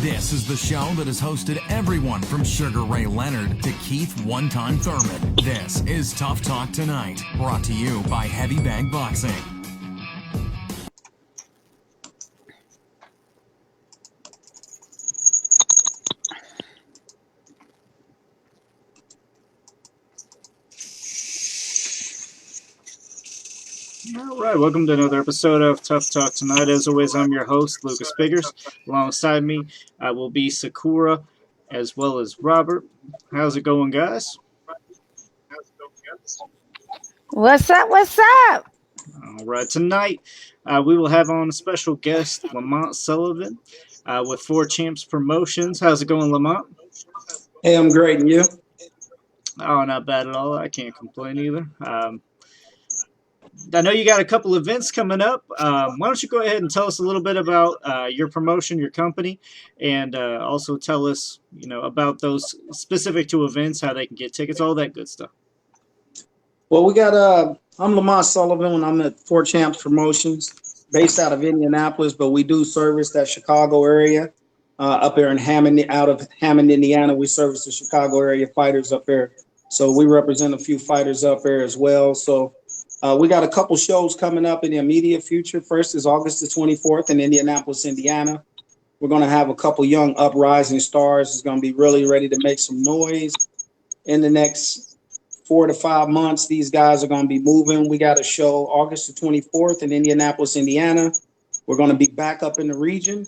This is the show that has hosted everyone from Sugar Ray Leonard to Keith One-Time Thurman. This is Tough Talk Tonight, brought to you by Heavy Bag Boxing. All right, welcome to another episode of Tough Talk Tonight. As always, I'm your host, Lucas Biggers. Alongside me will be Sakura as well as Robert. How's it going, guys? What's up? What's up? All right, tonight we will have on a special guest, Lamont Sullivan, with Four Champs Promotions. How's it going, Lamont? Hey, I'm great, and you? Oh, not bad at all. I can't complain either. I know you got a couple events coming up. Why don't you go ahead and tell us a little bit about your promotion, your company, and also tell us, about those specific to events, how they can get tickets, all that good stuff. Well, we got I'm Lamont Sullivan, and I'm at Four Champs Promotions, based out of Indianapolis, but we do service that Chicago area. Up there in Hammond, Indiana, we service the Chicago area fighters up there. So we represent a few fighters up there as well. So we got a couple shows coming up in the immediate future. First is August the 24th in Indianapolis, Indiana. We're going to have a couple young uprising stars. It's going to be really ready to make some noise. In the next 4 to 5 months, these guys are going to be moving. We got a show August the 24th in Indianapolis, Indiana. We're going to be back up in the region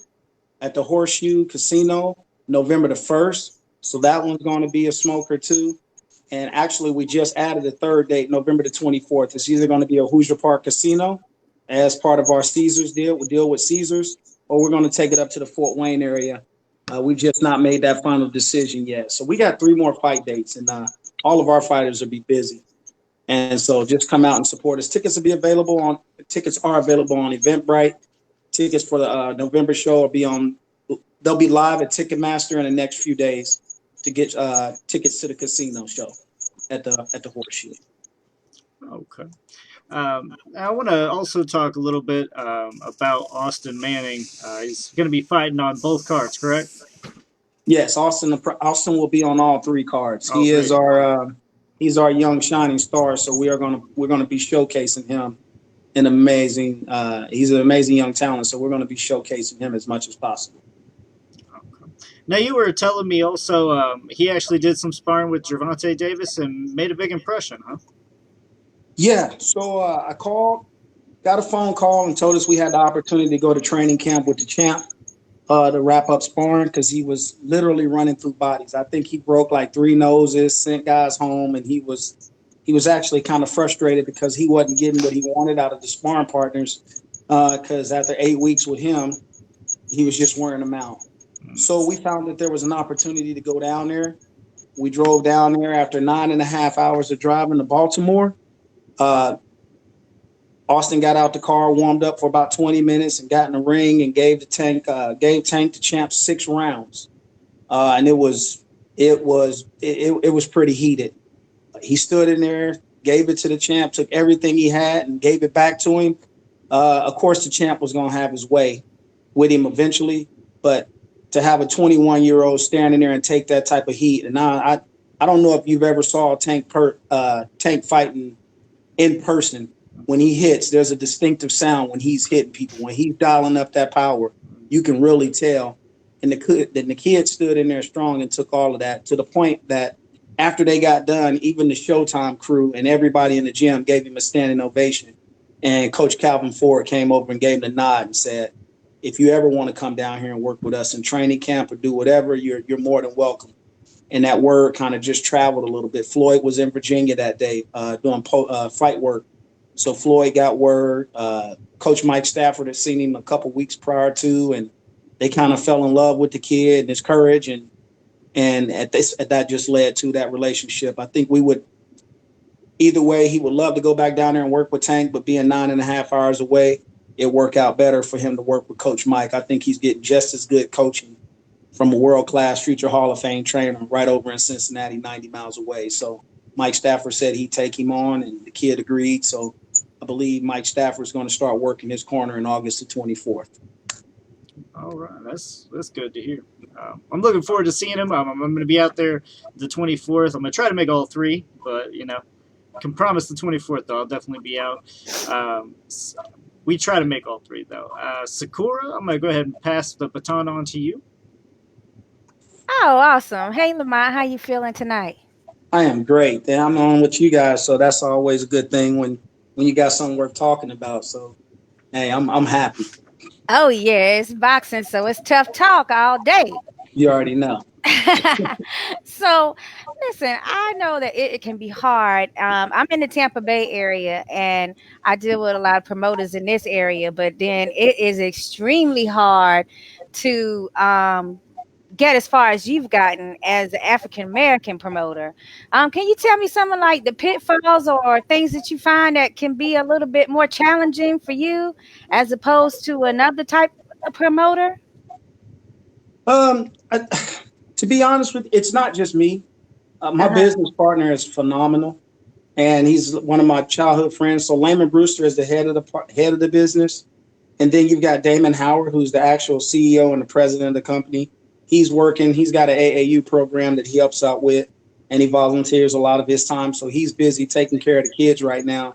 at the Horseshoe Casino November the 1st. So that one's going to be a smoker too. And actually, we just added a third date, November the 24th. It's either going to be a Hoosier Park Casino as part of our Caesars deal. We deal with Caesars, or we're going to take it up to the Fort Wayne area. We've just not made that final decision yet. So we got 3 more fight dates, and all of our fighters will be busy. And so just come out and support us. Tickets are available on Eventbrite. Tickets for the November show they'll be live at Ticketmaster in the next few days to get tickets to the casino show at the Horseshoe. Okay. I want to also talk a little bit about Austin Manning. He's going to be fighting on both cards, correct? Yes, Austin will be on all 3 cards. He's our young shining star, so we're going to be showcasing him. He's an amazing young talent, so we're going to be showcasing him as much as possible. Now, you were telling me also he actually did some sparring with Gervonta Davis and made a big impression, huh? Yeah, so I got a phone call and told us we had the opportunity to go to training camp with the champ to wrap up sparring because he was literally running through bodies. I think he broke like 3 noses, sent guys home, and he was actually kind of frustrated because he wasn't getting what he wanted out of the sparring partners because after 8 weeks with him, he was just wearing them out. So we found that there was an opportunity to go down there. We drove down there after 9.5 hours of driving to Baltimore. Austin got out the car, warmed up for about 20 minutes, and got in the ring and gave Tank the champ 6 rounds. And it was pretty heated. He stood in there, gave it to the champ, took everything he had, and gave it back to him. Of course, the champ was going to have his way with him eventually, but to have a 21-year-old standing there and take that type of heat. And I don't know if you've ever saw Tank fighting in person. When he hits, there's a distinctive sound when he's hitting people. When he's dialing up that power, you can really tell. And the kid stood in there strong and took all of that to the point that after they got done, even the Showtime crew and everybody in the gym gave him a standing ovation. And Coach Calvin Ford came over and gave him the nod and said, if you ever want to come down here and work with us in training camp or do whatever, you're more than welcome. And that word kind of just traveled a little bit. Floyd was in Virginia that day doing fight work. So Floyd got word. Coach Mike Stafford had seen him a couple weeks prior to, and they kind of fell in love with the kid and his courage. And that just led to that relationship. I think we would, either way, he would love to go back down there and work with Tank, but being 9.5 hours away, it worked out better for him to work with Coach Mike. I think he's getting just as good coaching from a world-class future Hall of Fame trainer right over in Cincinnati, 90 miles away. So Mike Stafford said he'd take him on, and the kid agreed. So I believe Mike Stafford's going to start working his corner in August the 24th. All right, that's good to hear. I'm looking forward to seeing him. I'm going to be out there the 24th. I'm going to try to make all three, but can promise the 24th though. I'll definitely be out. We try to make all three though. Sakura, I'm going to go ahead and pass the baton on to you. Oh, awesome. Hey, Lamont, how you feeling tonight? I am great. And I'm on with you guys, so that's always a good thing when you got something worth talking about. So, hey, I'm happy. Oh, yeah, it's boxing, so it's tough talk all day. You already know. So, listen, I know that it can be hard. I'm in the Tampa Bay area and I deal with a lot of promoters in this area, but then it is extremely hard to get as far as you've gotten as an African American promoter. Can you tell me something like the pitfalls or things that you find that can be a little bit more challenging for you as opposed to another type of promoter? To be honest with you, it's not just me. My business partner is phenomenal, and he's one of my childhood friends. So Lamont Brewster is the head of the business, and then you've got Damon Howard, who's the actual CEO and the president of the company. He's working. He's got an AAU program that he helps out with, and he volunteers a lot of his time. So he's busy taking care of the kids right now.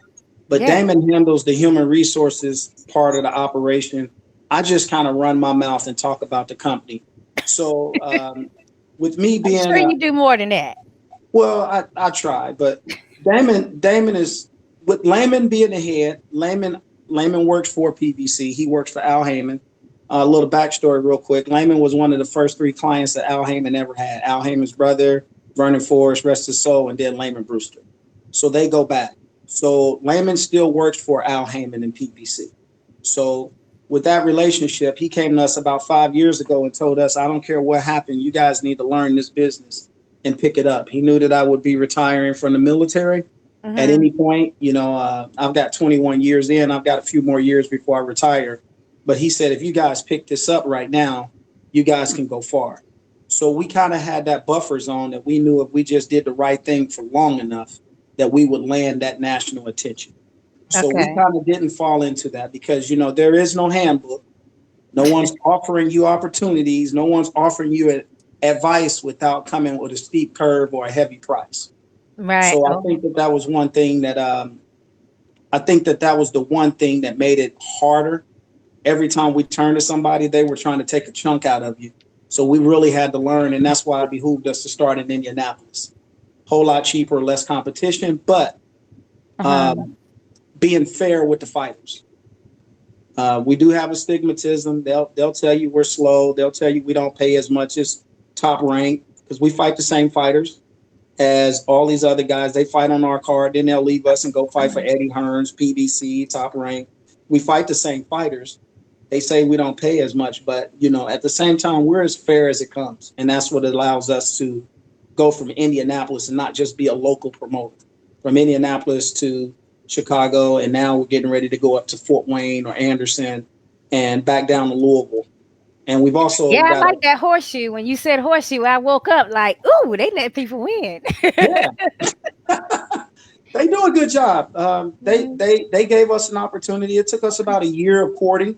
But Damon handles the human resources part of the operation. I just kind of run my mouth and talk about the company. So with me being, I'm sure you do more than that. Well, I try, but Damon is with Lamont being the head. Lamont works for PBC. He works for Al Heyman. A little backstory real quick. Lamont was one of the first 3 clients that Al Heyman ever had. Al Heyman's brother, Vernon Forrest, rest his soul, and then Lamont Brewster. So they go back. So Lamont still works for Al Heyman and PBC. So with that relationship, he came to us about 5 years ago and told us, I don't care what happened, you guys need to learn this business and pick it up. He knew that I would be retiring from the military at any point. I've got 21 years in. I've got a few more years before I retire. But he said, if you guys pick this up right now, you guys can go far. So we kind of had that buffer zone that we knew if we just did the right thing for long enough, that we would land that national attention. So we kind of didn't fall into that because, there is no handbook. No one's offering you opportunities. No one's offering you advice without coming with a steep curve or a heavy price. Right. So I think that was one thing that that was the one thing that made it harder. Every time we turned to somebody, they were trying to take a chunk out of you. So we really had to learn, and that's why it behooved us to start in Indianapolis. Whole lot cheaper, less competition, but being fair with the fighters. We do have a stigmatism. They'll tell you we're slow. They'll tell you we don't pay as much as Top Rank because we fight the same fighters as all these other guys. They fight on our card, then they'll leave us and go fight for Eddie Hearns, PBC, Top Rank. We fight the same fighters. They say we don't pay as much, but at the same time, we're as fair as it comes, and that's what allows us to go from Indianapolis and not just be a local promoter. From Indianapolis to Chicago, and now we're getting ready to go up to Fort Wayne or Anderson and back down to Louisville. And we've also I like that horseshoe. When you said horseshoe, I woke up like, ooh, they let people win. Yeah. They do a good job. They gave us an opportunity. It took us about a year of courting.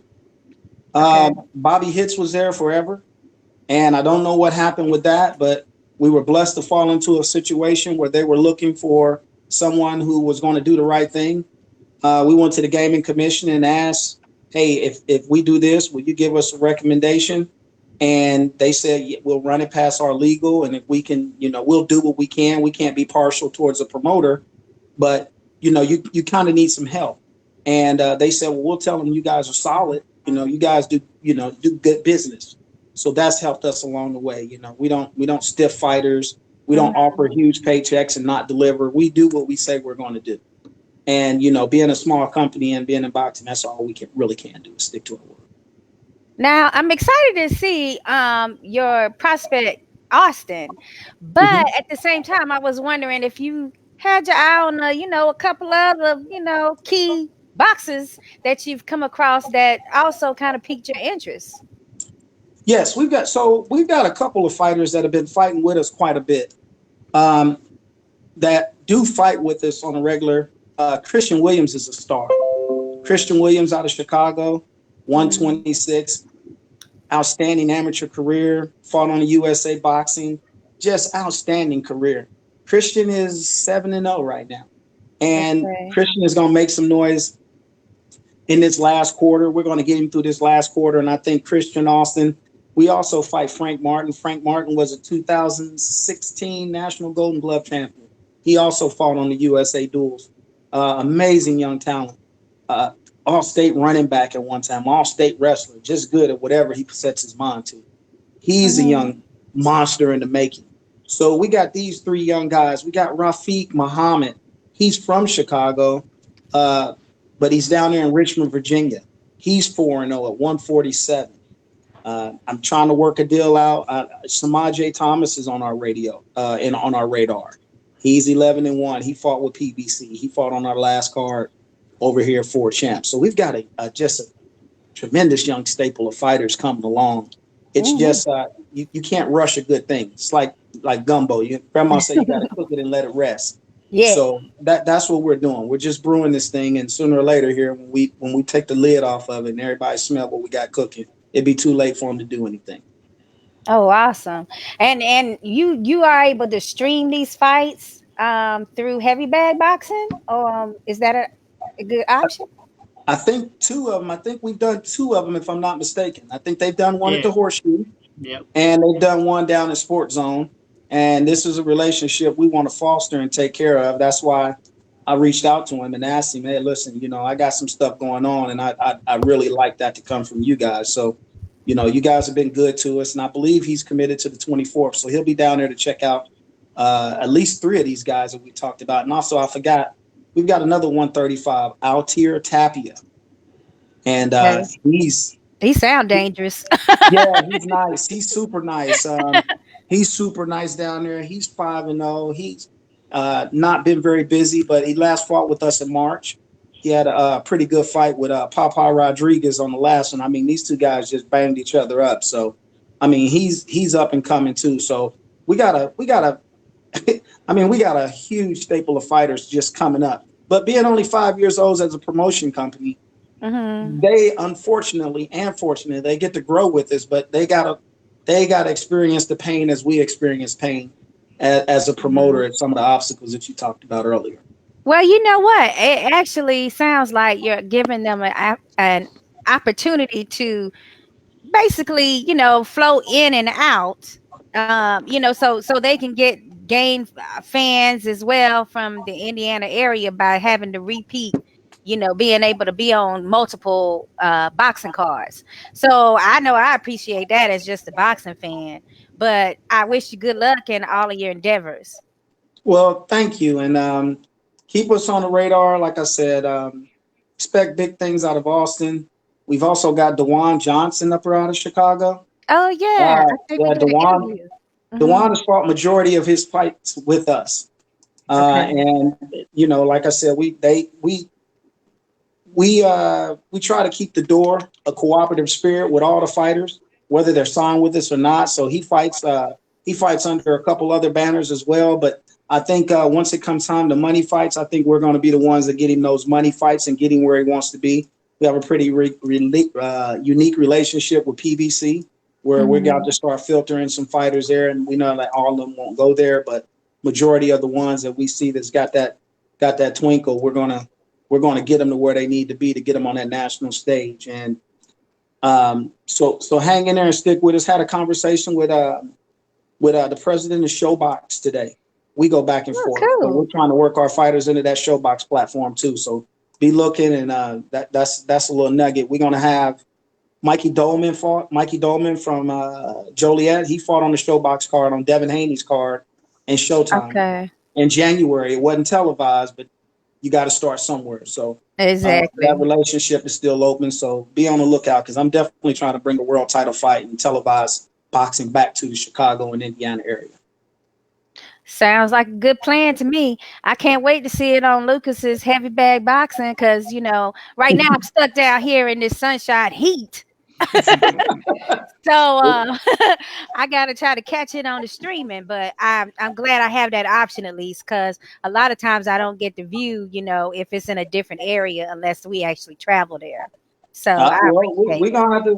Bobby Hitz was there forever, and I don't know what happened with that, but we were blessed to fall into a situation where they were looking for someone who was going to do the right thing. We went to the Gaming Commission and asked, hey, if we do this, will you give us a recommendation? And they said, yeah, we'll run it past our legal, and if we can, we'll do what we can. We can't be partial towards a promoter, but you kind of need some help. And they said, well, we'll tell them you guys are solid. You guys do good business. So that's helped us along the way. We don't stiff fighters. We don't offer huge paychecks and not deliver. We do what we say we're going to do. And, being a small company and being in boxing, that's all we really can do is stick to our word. Now, I'm excited to see your prospect, Austin. But at the same time, I was wondering if you had your eye on, a couple other, key boxes that you've come across that also kind of piqued your interest. Yes, we've got a couple of fighters that have been fighting with us quite a bit that do fight with us on a regular. Christian Williams is a star. Christian Williams out of Chicago, 126. outstanding amateur career, fought on the USA Boxing, just outstanding career. Christian is 7-0 right now. And Okay. Christian is going to make some noise in this last quarter. We're going to get him through this last quarter. And I think Christian Austin, we also fight Frank Martin. Frank Martin was a 2016 National Golden Glove champion. He also fought on the USA Duels. Amazing young talent. All-state running back at one time, all-state wrestler, just good at whatever he sets his mind to. He's a young monster in the making. So we got these 3 young guys. We got Rafiq Muhammad. He's from Chicago, but he's down there in Richmond, Virginia. He's 4-0 at 147. I'm trying to work a deal out. Samaj J. Thomas is on our radio and on our radar. He's 11-1. He fought with PBC. He fought on our last card over here for champs. So we've got just a tremendous young staple of fighters coming along. It's just you can't rush a good thing. It's like gumbo. Grandma said you got to cook it and let it rest. Yeah. So that's what we're doing. We're just brewing this thing, and sooner or later here, when we take the lid off of it and everybody smell what we got cooking, it'd be too late for them to do anything. Oh, awesome! And you are able to stream these fights through Heavy Bag Boxing, or is that a good option? I think 2 of them. I think we've done 2 of them, if I'm not mistaken. I think they've done one at the Horseshoe, and they've done one down in Sports Zone. And this is a relationship we want to foster and take care of. That's why I reached out to him and asked him, hey, listen, I got some stuff going on, and I really like that to come from you guys. So, you guys have been good to us, and I believe he's committed to the 24th. So he'll be down there to check out at least 3 of these guys that we talked about. And also, I forgot, we've got another 135, Altir Tapia. And he sound dangerous. Yeah, he's nice. He's super nice. He's super nice down there. He's 5-0. He's not been very busy, but he last fought with us in March. He had a pretty good fight with Papa Rodriguez on the last one. I mean, these 2 guys just banged each other up. So, I mean, he's up and coming too. So we got a huge staple of fighters just coming up. But being only 5 years old as a promotion company, they unfortunately and fortunately they get to grow with us, but they gotta experience the pain as we experience pain as a promoter at some of the obstacles that you talked about earlier. Well, you know what? It actually sounds like you're giving them an opportunity to basically, flow in and out, so they can gain fans as well from the Indiana area by having to repeat, being able to be on multiple boxing cards. So I know I appreciate that as just a boxing fan, but I wish you good luck in all of your endeavors. Well, thank you. And keep us on the radar. Like I said, expect big things out of Austin. We've also got Dewan Johnson up out of Chicago. Oh, yeah. Dewan has fought majority of his fights with us. And, like I said, we try to keep the door a cooperative spirit with all the fighters, whether they're signed with us or not. So he fights under a couple other banners as well. But I think once it comes time to money fights, I think we're going to be the ones that get him those money fights and get him where he wants to be. We have a pretty unique relationship with PBC, where we're going to start filtering some fighters there. And we know that all of them won't go there, but majority of the ones that we see that's got that twinkle, we're going to get them to where they need to be to get them on that national stage. And so hang in there and stick with us. Had a conversation with the president of Showbox today. We go back and forth. Cool. So we're trying to work our fighters into that Showbox platform too. So be looking, and that's a little nugget. We're gonna have Mikey Dolman from Joliet. He fought on the Showbox card, on Devin Haney's card, and Showtime in January. It wasn't televised, but you got to start somewhere. So exactly, that relationship is still open. So be on the lookout, because I'm definitely trying to bring a world title fight and televise boxing back to the Chicago and Indiana area. Sounds like a good plan to me. I can't wait to see it on Lucas's Heavy Bag Boxing, because right now I'm stuck down here in this sunshine heat. So I gotta try to catch it on the streaming, but I'm glad I have that option at least, because a lot of times I don't get the view, if it's in a different area, unless we actually travel there. So I Well, appreciate it.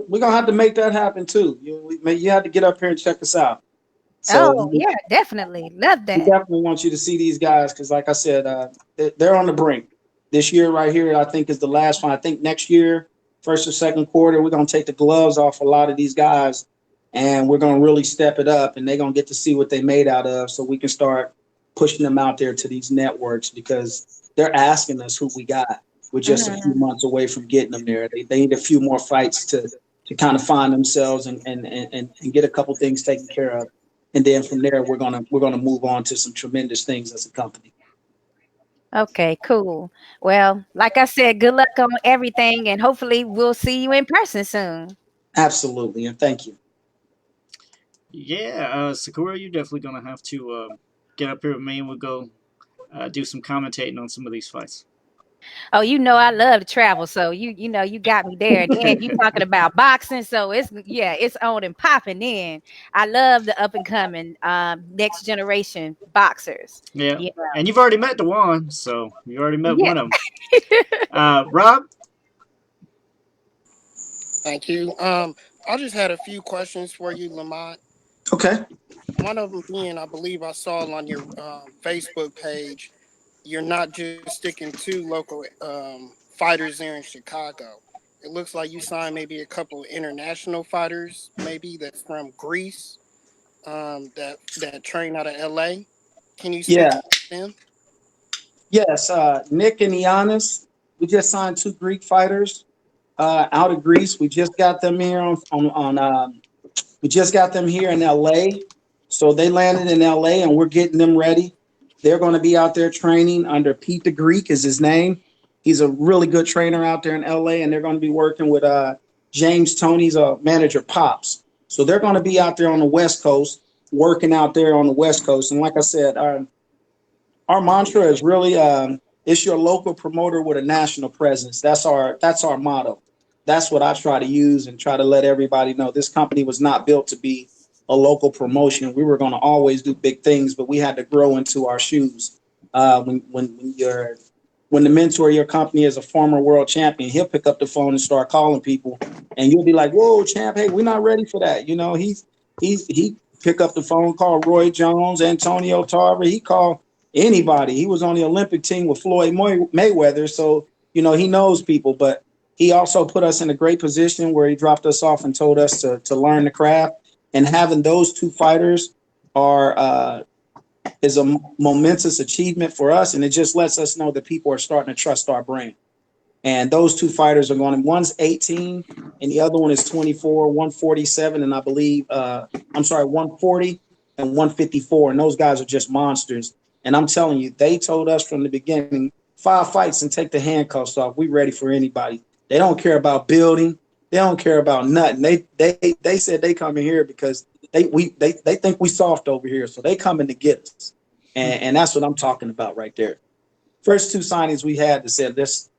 we're gonna have to make that happen too. You have to get up here and check us out. So Oh yeah, definitely love we that. definitely want you to see these guys because, like I said, they're on the brink. This year right here, I think is the last one. I think next year, first or second quarter, we're gonna take the gloves off a lot of these guys, and we're gonna really step it up, and they're gonna get to see what they made out of, so we can start pushing them out there to these networks because they're asking us who we got. We're just a few Mhm. months away from getting them there. They need a few more fights to kind of find themselves and get a couple things taken care of. And then from there, we're gonna move on to some tremendous things as a company. Okay, cool. Well, like I said, good luck on everything, and hopefully we'll see you in person soon. Absolutely, and thank you. Yeah, Sakura, you're definitely gonna have to get up here with me, and we'll go do some commentating on some of these fights. Oh, you know I love to travel, so you know you got me there. And then you talking about boxing, so it's yeah, it's on and popping. In I love the up and coming next generation boxers. Yeah, Yeah, and you've already met Dewan, so you already met yeah. one of them. Rob, Thank you. I just had a few questions for you, Lamont. Okay. One of them being, I believe I saw on your Facebook page, you're not just sticking to local fighters there in Chicago. It looks like you signed maybe a couple of international fighters, maybe that's from Greece, that train out of LA. Can you speak Yeah. to them? Yes. Nick and Giannis. We just signed two Greek fighters out of Greece. We just got them here we just got them here in LA. So they landed in LA and we're getting them ready. They're going to be out there training under Pete the Greek is his name. He's a really good trainer out there in LA, and they're going to be working with James Tony's manager Pops. So they're going to be out there on the West Coast, working out there on the West Coast. And like I said, our mantra is really it's your local promoter with a national presence. That's our motto. That's what I try to use and try to let everybody know. This company was not built to be a local promotion. We were going to always do big things, but we had to grow into our shoes. When the mentor of your company is a former world champion, he'll pick up the phone and start calling people, and you'll be like, "Whoa, champ! Hey, we're not ready for that." You know, he pick up the phone, call Roy Jones, Antonio Tarver. He called anybody. He was on the Olympic team with Floyd Mayweather, so he knows people. But he also put us in a great position where he dropped us off and told us to learn the craft. And having those two fighters are is a momentous achievement for us, and it just lets us know that people are starting to trust our brand. And those two fighters are going. One's 18, and the other one is 24, 147, and I believe 140 and 154. And those guys are just monsters. And I'm telling you, they told us from the beginning, 5 fights and take the handcuffs off. We ready for anybody. They don't care about building. They don't care about nothing. They said they come in here because they think we soft over here, so they coming to get us. And that's what I'm talking about right there. First two signings we had that said this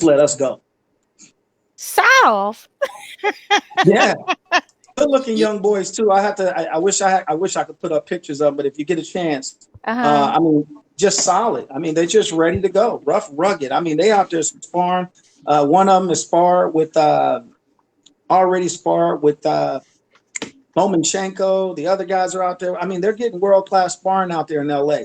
let us go. Soft. Yeah, good looking Yeah, young boys too. I wish I could put up pictures of them, but if you get a chance, Uh-huh. I mean, just solid. I mean, they're just ready to go, rough, rugged. I mean, they out there sparring. One of them is already sparred with Lomachenko. The other guys are out there. I mean, they're getting world class sparring out there in LA.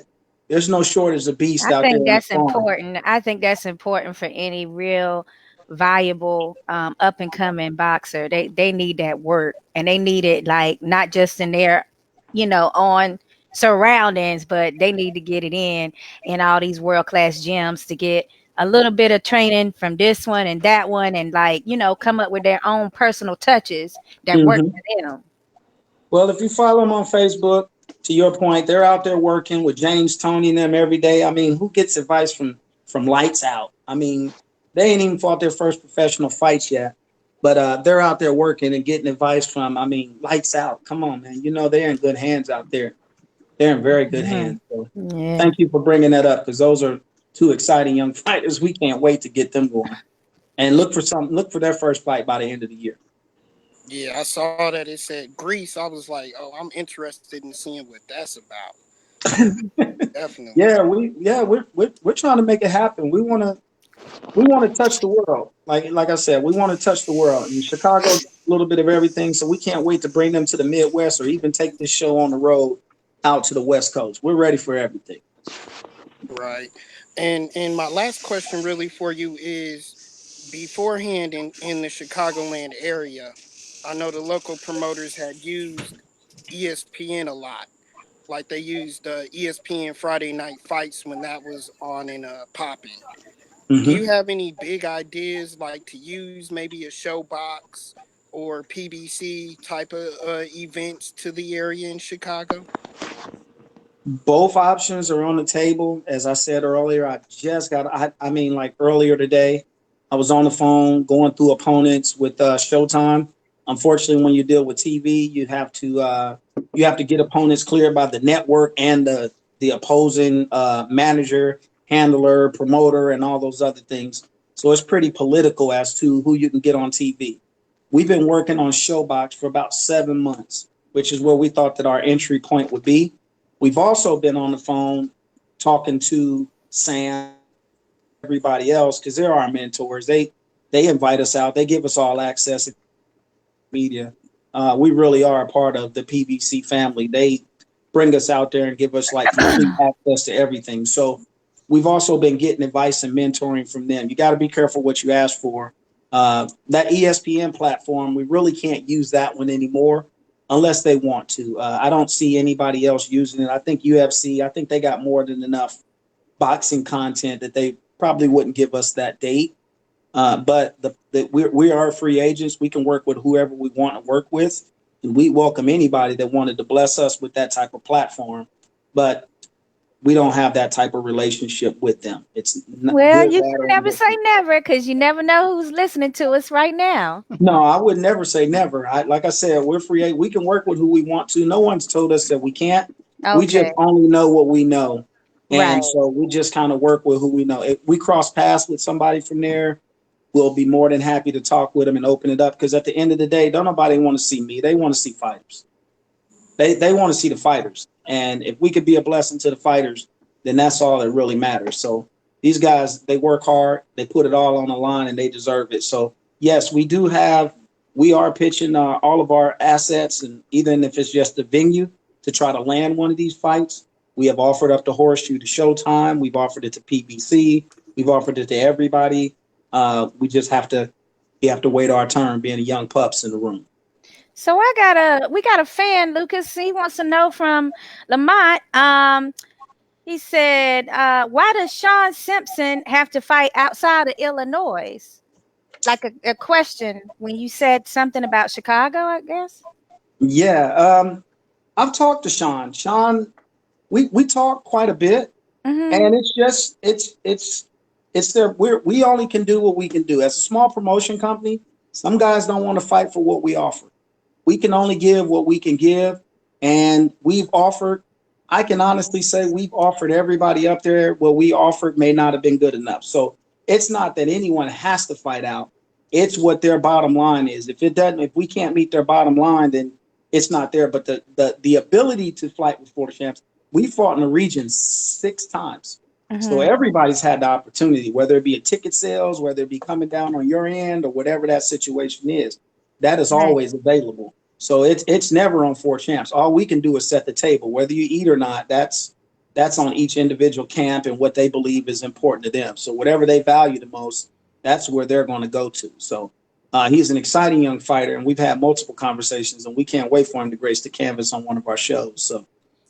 There's no shortage of beast I out there think in the that's farm. important. I think that's important for any real valuable up and coming boxer. They need that work, and they need it like not just in their, on surroundings, but they need to get it in all these world class gyms to get a little bit of training from this one and that one, and like come up with their own personal touches that work Hmm. for them. Well, if you follow them on Facebook, to your point, they're out there working with James, Tony, and them every day. I mean, who gets advice from lights out? I mean, they ain't even fought their first professional fights yet, but they're out there working and getting advice from. I mean, lights out. Come on, man. They're in good hands out there. They're in very good hands. Mhm. So Yeah. thank you for bringing that up because those are two exciting young fighters. We can't wait to get them going and yeah, look for their first fight by the end of the year. yeah. I saw that it said Greece. I was like, oh, I'm interested in seeing what that's about. Definitely. Yeah, we're trying to make it happen. We want to We want to touch the world. Like I said, we want to touch the world. And Chicago, a little bit of everything. So we can't wait to bring them to the Midwest or even take this show on the road out to the West Coast. We're ready for everything. Right. And my last question really for you is beforehand in the Chicagoland area, I know the local promoters had used ESPN a lot. Like they used ESPN Friday Night Fights when that was on and popping. Do Mm-hmm. you have any big ideas like to use maybe a showbox or PBC type of events to the area in Chicago? Both options are on the table. As I said earlier, I mean, like earlier today, I was on the phone going through opponents with Showtime. Unfortunately, when you deal with TV, you have to get opponents cleared by the network and the opposing manager, handler, promoter, and all those other things. So it's pretty political as to who you can get on TV. We've been working on Showbox for about 7 months, which is where we thought that our entry point would be. We've also been on the phone talking to Sam, everybody else, because they're our mentors. They invite us out. They give us all access to media. We really are a part of the PBC family. They bring us out there and give us like complete access to everything. So we've also been getting advice and mentoring from them. You got to be careful what you ask for. That ESPN platform, we really can't use that one anymore unless they want to. I don't see anybody else using it. I think UFC, I think they got more than enough boxing content that they probably wouldn't give us that date. But we are free agents. We can work with whoever we want to work with. And we welcome anybody that wanted to bless us with that type of platform. But we don't have that type of relationship with them. It's well, you can never say never because you never know who's listening to us right now. No, I would never say never. Like I said, we're free. We can work with who we want to. No one's told us that we can't. Okay. We just only know what we know. And so we just kind of work with who we know. If we cross paths with somebody from there, we'll be more than happy to talk with them and open it up. Because at the end of the day, don't nobody want to see me. They want to see fighters. They want to see the fighters. And if we could be a blessing to the fighters, then that's all that really matters. So these guys, they work hard. They put it all on the line and they deserve it. So yes, we are pitching all of our assets, and even if it's just the venue to try to land one of these fights. We have offered up the Horseshoe to Showtime. We've offered it to PBC. We've offered it to everybody. We just have to wait our turn being young pups in the room. So we got a fan, Lucas. He wants to know from Lamont. He said, why does Sean Simpson have to fight outside of Illinois? Like a question when you said something about Chicago, I guess. Yeah. I've talked to Sean. Sean, we talk quite a bit. Mm-hmm. And it's just, it's there. We only can do what we can do. As a small promotion company, some guys don't want to fight for what we offer. We can only give what we can give. And I can honestly say we've offered everybody up there what we offered may not have been good enough. So it's not that anyone has to fight out. It's what their bottom line is. If we can't meet their bottom line, then it's not there. But the ability to fight with Florida champs, we fought in the region 6 times. Mm-hmm. So everybody's had the opportunity, whether it be a ticket sales, whether it be coming down on your end or whatever that situation is, that is always available. So it's never on 4 champs. All we can do is set the table, whether you eat or not. That's on each individual camp and what they believe is important to them. So whatever they value the most, that's where they're going to go to. So he's an exciting young fighter, and we've had multiple conversations, and we can't wait for him to grace the canvas on one of our shows. So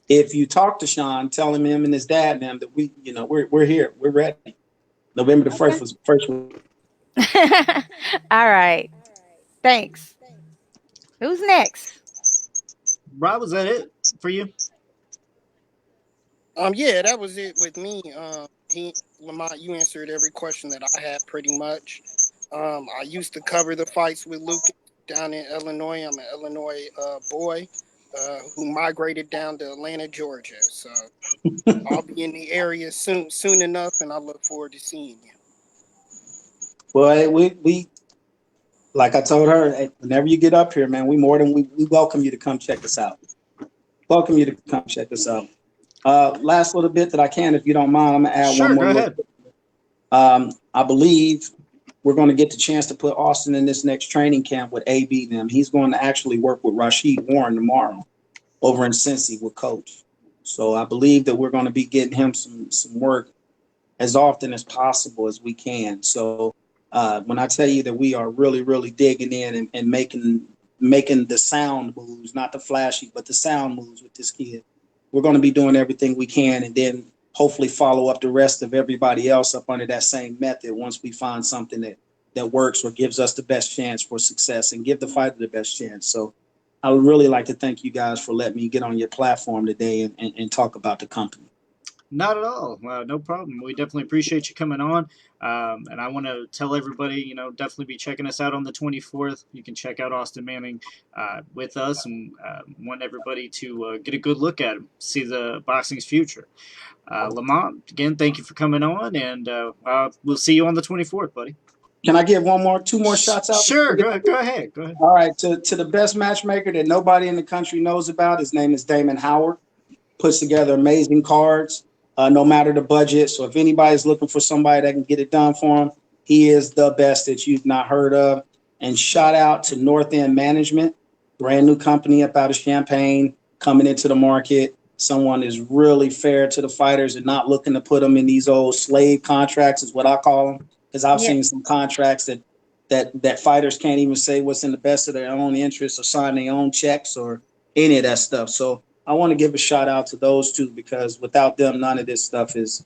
if you talk to Sean, tell him and his dad, man, that we're here, we're ready. November the 1st was the first one. All right, thanks. Who's next? Rob, was that it for you? Yeah, that was it with me. Lamont, you answered every question that I had pretty much. I used to cover the fights with Lucas down in Illinois. I'm an Illinois boy who migrated down to Atlanta, Georgia. So I'll be in the area soon enough, and I look forward to seeing you. Well, we like I told her, whenever you get up here, man, we welcome you to come check us out. Welcome you to come check us out. Last little bit that I can, if you don't mind, I'm gonna add one more. Go I believe we're going to get the chance to put Austin in this next training camp with AB them. He's going to actually work with Rashid Warren tomorrow over in Cincy with Coach. So I believe that we're going to be getting him some work as often as possible as we can. So when I tell you that we are really, really digging in and making the sound moves, not the flashy, but the sound moves with this kid, we're going to be doing everything we can, and then hopefully follow up the rest of everybody else up under that same method once we find something that works or gives us the best chance for success and give the fighter the best chance. So I would really like to thank you guys for letting me get on your platform today and talk about the company. Not at all. No problem. We definitely appreciate you coming on. And I want to tell everybody, definitely be checking us out on the 24th. You can check out Austin Manning with us, and want everybody to get a good look at him, see the boxing's future. Lamont, again, thank you for coming on, and we'll see you on the 24th, buddy. Can I give two more shots out? Sure, go ahead. All right, to the best matchmaker that nobody in the country knows about, his name is Damon Howard. Puts together amazing cards, no matter the budget. So if anybody's looking for somebody that can get it done for him, he is the best that you've not heard of. And shout out to North End Management, brand new company up out of Champaign, coming into the market. Someone is really fair to the fighters and not looking to put them in these old slave contracts, is what I call them. Because I've seen some contracts that fighters can't even say what's in the best of their own interests or sign their own checks or any of that stuff. So I want to give a shout out to those two, because without them, none of this stuff is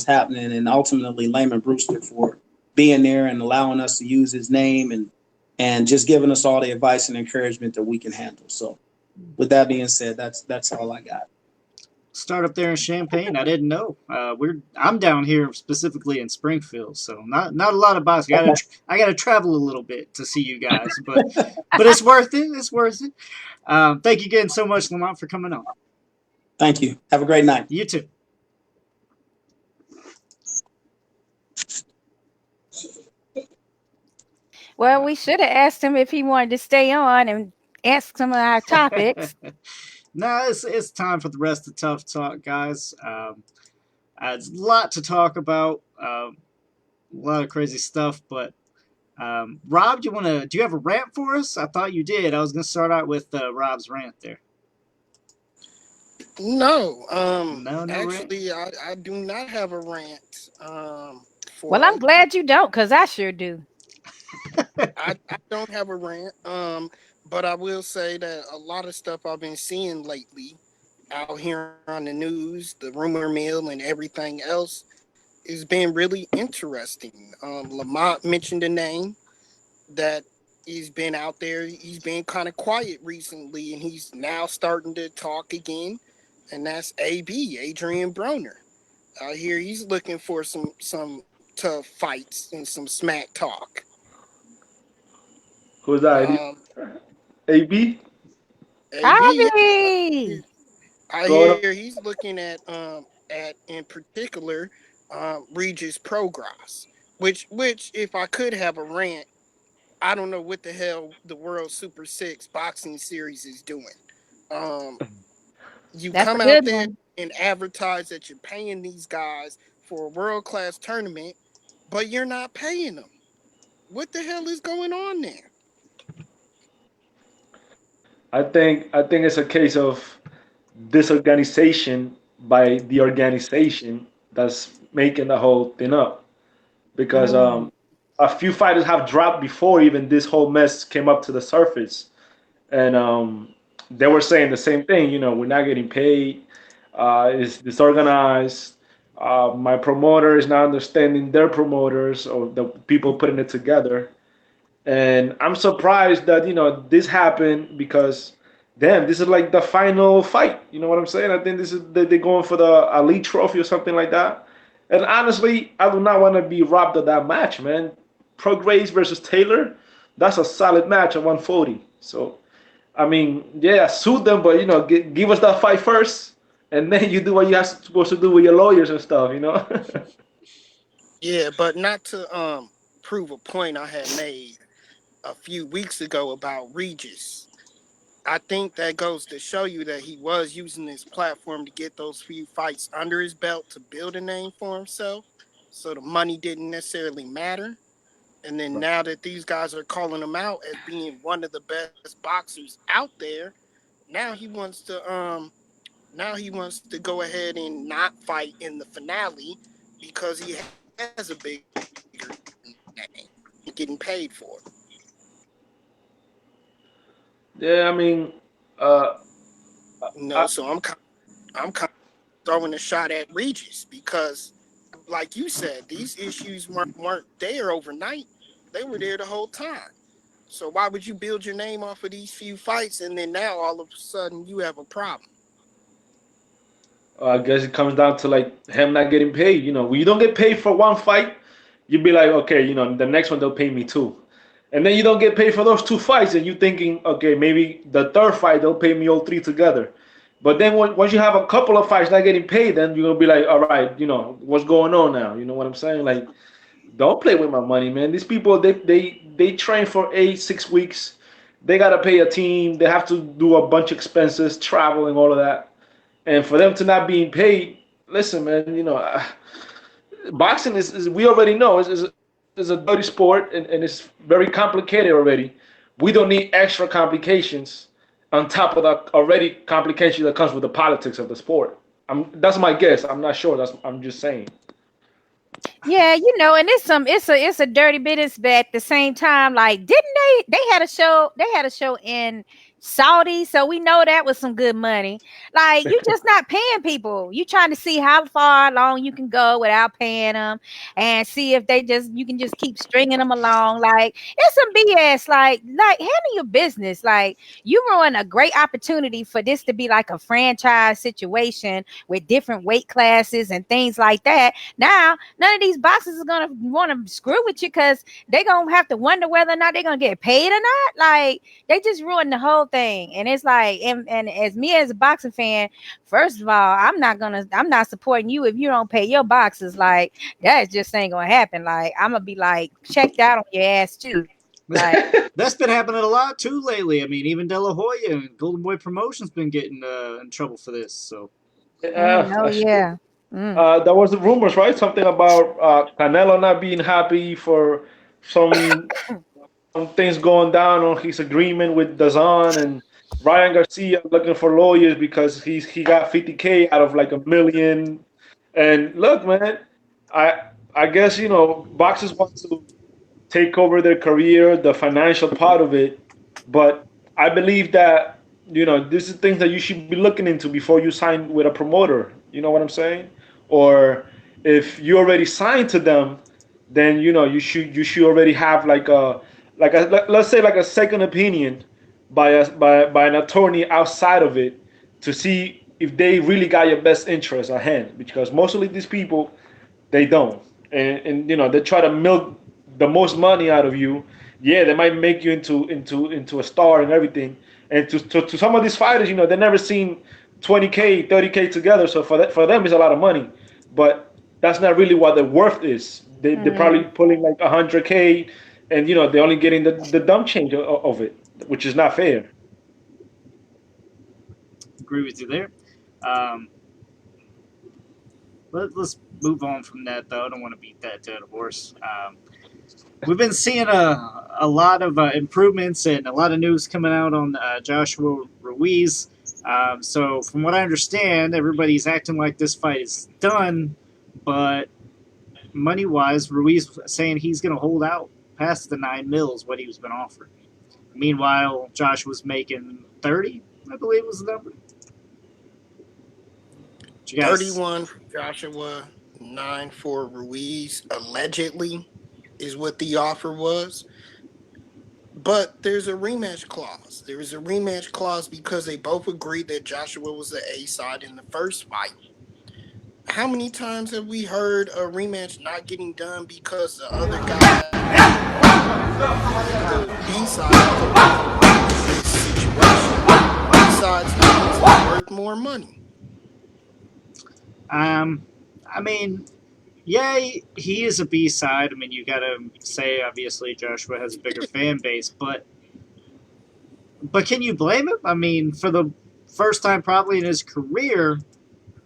happening. And ultimately, Lamont Brewster for being there and allowing us to use his name and just giving us all the advice and encouragement that we can handle. So with that being said, that's all I got. Start up there in Champaign. I didn't know. I'm down here specifically in Springfield, so not a lot of boxing. I gotta travel a little bit to see you guys, but it's worth it. It's worth it. Thank you again so much, Lamont, for coming on. Thank you. Have a great night. You too. Well, we should have asked him if he wanted to stay on and ask some of our topics. No, it's time for the rest of Tough Talk, guys. It's a lot to talk about, a lot of crazy stuff. But Rob, do you have a rant for us? I thought you did. I was going to start out with Rob's rant there. No, no actually, I do not have a rant. Well, I'm glad you don't, because I sure do. I don't have a rant. But I will say that a lot of stuff I've been seeing lately out here on the news, the rumor mill and everything else, has been really interesting. Lamont mentioned a name that he's been out there. He's been kind of quiet recently, and he's now starting to talk again. And that's AB, Adrian Broner. I hear he's looking for some tough fights and some smack talk. Who's that? AB? AB. I hear he's looking at in particular Regis Progress, which if I could have a rant, I don't know what the hell the World Super 6 boxing series is doing. You That's come a out good there one. and advertise that you're paying these guys for a world-class tournament, but you're not paying them. What the hell is going on there? I think it's a case of disorganization by the organization that's making the whole thing up. Because a few fighters have dropped before even this whole mess came up to the surface, and they were saying the same thing. We're not getting paid. It's disorganized. My promoter is not understanding their promoters or the people putting it together. And I'm surprised that this happened because, damn, this is like the final fight. You know what I'm saying? I think this is they're going for the elite trophy or something like that. And honestly, I do not want to be robbed of that match, man. Prograis versus Taylor, that's a solid match at 140. So, I mean, yeah, sue them, but give us that fight first, and then you do what you're supposed to do with your lawyers and stuff. Yeah, but not to prove a point I had made a few weeks ago about Regis. I think that goes to show you that he was using this platform to get those few fights under his belt to build a name for himself. so the money didn't necessarily matter. And then Right. now that these guys are calling him out as being one of the best boxers out there, now he wants to go ahead and not fight in the finale because he has a bigger name, getting paid for it. Yeah, I mean, uh, No, I, so I'm kind of throwing a shot at Regis because, like you said, these issues weren't there overnight. They were there the whole time. So why would you build your name off of these few fights and then now all of a sudden you have a problem? I guess it comes down to like him not getting paid. When you don't get paid for one fight, you'd be like, okay, the next one they'll pay me too. And then you don't get paid for those two fights, and you're thinking, okay, maybe the third fight they'll pay me all three together. But then once you have a couple of fights not getting paid, then you're gonna be like, all right, what's going on now? You know what I'm saying? Like, don't play with my money, man. These people, they train for 8, 6 weeks. They gotta pay a team. They have to do a bunch of expenses, travel, and all of that. And for them to not being paid, listen, man, boxing is we already know is a dirty sport, and it's very complicated already. We don't need extra complications on top of the already complication that comes with the politics of the sport. That's my guess. I'm not sure. I'm just saying. Yeah, and it's a dirty business, but at the same time, like, didn't they had a show in Saudi, so we know that was some good money. Like, you just not paying people. You trying to see how far along you can go without paying them, and see if you can just keep stringing them along. Like, it's some BS. Like handle your business. Like, you ruin a great opportunity for this to be like a franchise situation with different weight classes and things like that. Now, none of these boxers are gonna want to screw with you because they're gonna have to wonder whether or not they're gonna get paid or not. Like, they just ruined the whole thing. And it's like, and as me as a boxing fan, first of all, I'm not supporting you if you don't pay your boxers. Like, that just ain't gonna happen. Like, I'm gonna be like checked out on your ass too. Like, That's been happening a lot too lately. I mean, even De La Hoya and Golden Boy Promotions been getting in trouble for this. So oh yeah. There was the rumors, right? Something about Canelo not being happy for some things going down on his agreement with Dazan, and Ryan Garcia looking for lawyers because he got 50K out of like a million. And look, man, I guess boxers want to take over their career, the financial part of it, but I believe that this is things that you should be looking into before you sign with a promoter. You know what I'm saying? Or if you already signed to them, then you should already have let's say like a second opinion by an attorney outside of it to see if they really got your best interest at hand, because mostly these people, they don't, and they try to milk the most money out of you. Yeah, they might make you into a star and everything, and to some of these fighters, they never seen 20K 30K together, so for them it's a lot of money, but that's not really what their worth is. They're probably pulling like 100K, and they're only getting the dump change of it, which is not fair. agree with you there. Um, let's move on from that, though. I don't want to beat that dead horse. We've been seeing a lot of improvements and a lot of news coming out on Joshua Ruiz. So, from what I understand, everybody's acting like this fight is done, but money-wise, Ruiz saying he's going to hold out past the 9 mils what he was been offered. Meanwhile, Josh was making 30, I believe was the number. 31 for Joshua, 9 for Ruiz, allegedly, is what the offer was. But there's a rematch clause. There is a rematch clause because they both agreed that Joshua was the A side in the first fight. How many times have we heard a rematch not getting done because the other guy, the B side, in this situation? B side's worth more money. I mean, yeah, he is a B side. I mean, you got to say obviously Joshua has a bigger fan base, but can you blame him? I mean, for the first time probably in his career,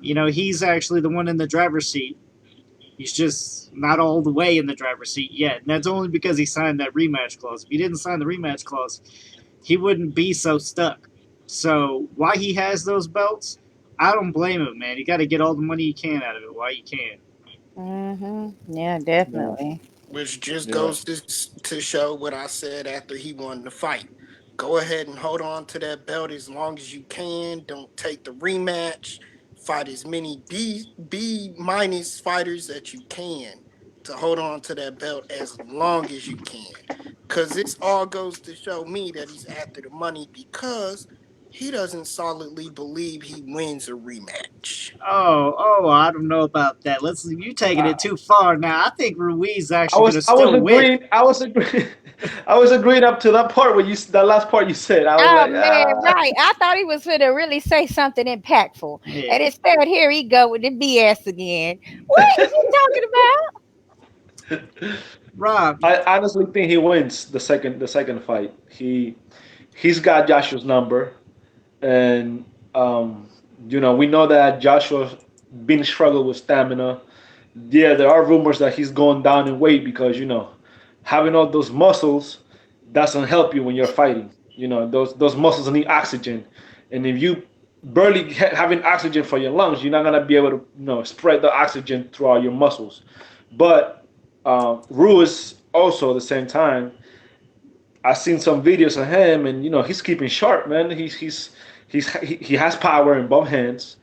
he's actually the one in the driver's seat, He's just not all the way in the driver's seat yet, and that's only because he signed that rematch clause. If he didn't sign the rematch clause, he wouldn't be so stuck. So why he has those belts, I don't blame him, man. You got to get all the money you can out of it while you can. Yeah, definitely. Which just Yeah. goes to show what I said after he won the fight. Go ahead and hold on to that belt as long as you can. Don't take the rematch. Fight as many B minus fighters that you can to hold on to that belt as long as you can. Cause this all goes to show me that he's after the money because he doesn't solidly believe he wins a rematch. I don't know about that. You taking it too far now. I think Ruiz I actually was gonna I was still win. agreeing I was agreeing I was agreeing up to that part where that last part you said. I was Oh like, man, right. I thought he was going to really say something impactful. And Yeah. instead, here he go with the BS again. What is he talking about? Rob, I honestly think he wins the second fight. He's got Joshua's number, and we know that Joshua been struggle with stamina. Yeah, there are rumors that he's going down in weight because having all those muscles doesn't help you when you're fighting. Those muscles need oxygen, and if you barely having oxygen for your lungs, you're not gonna be able to spread the oxygen throughout your muscles. But Ruiz also at the same time, I've seen some videos of him, and he's keeping sharp, man. He has power in both hands.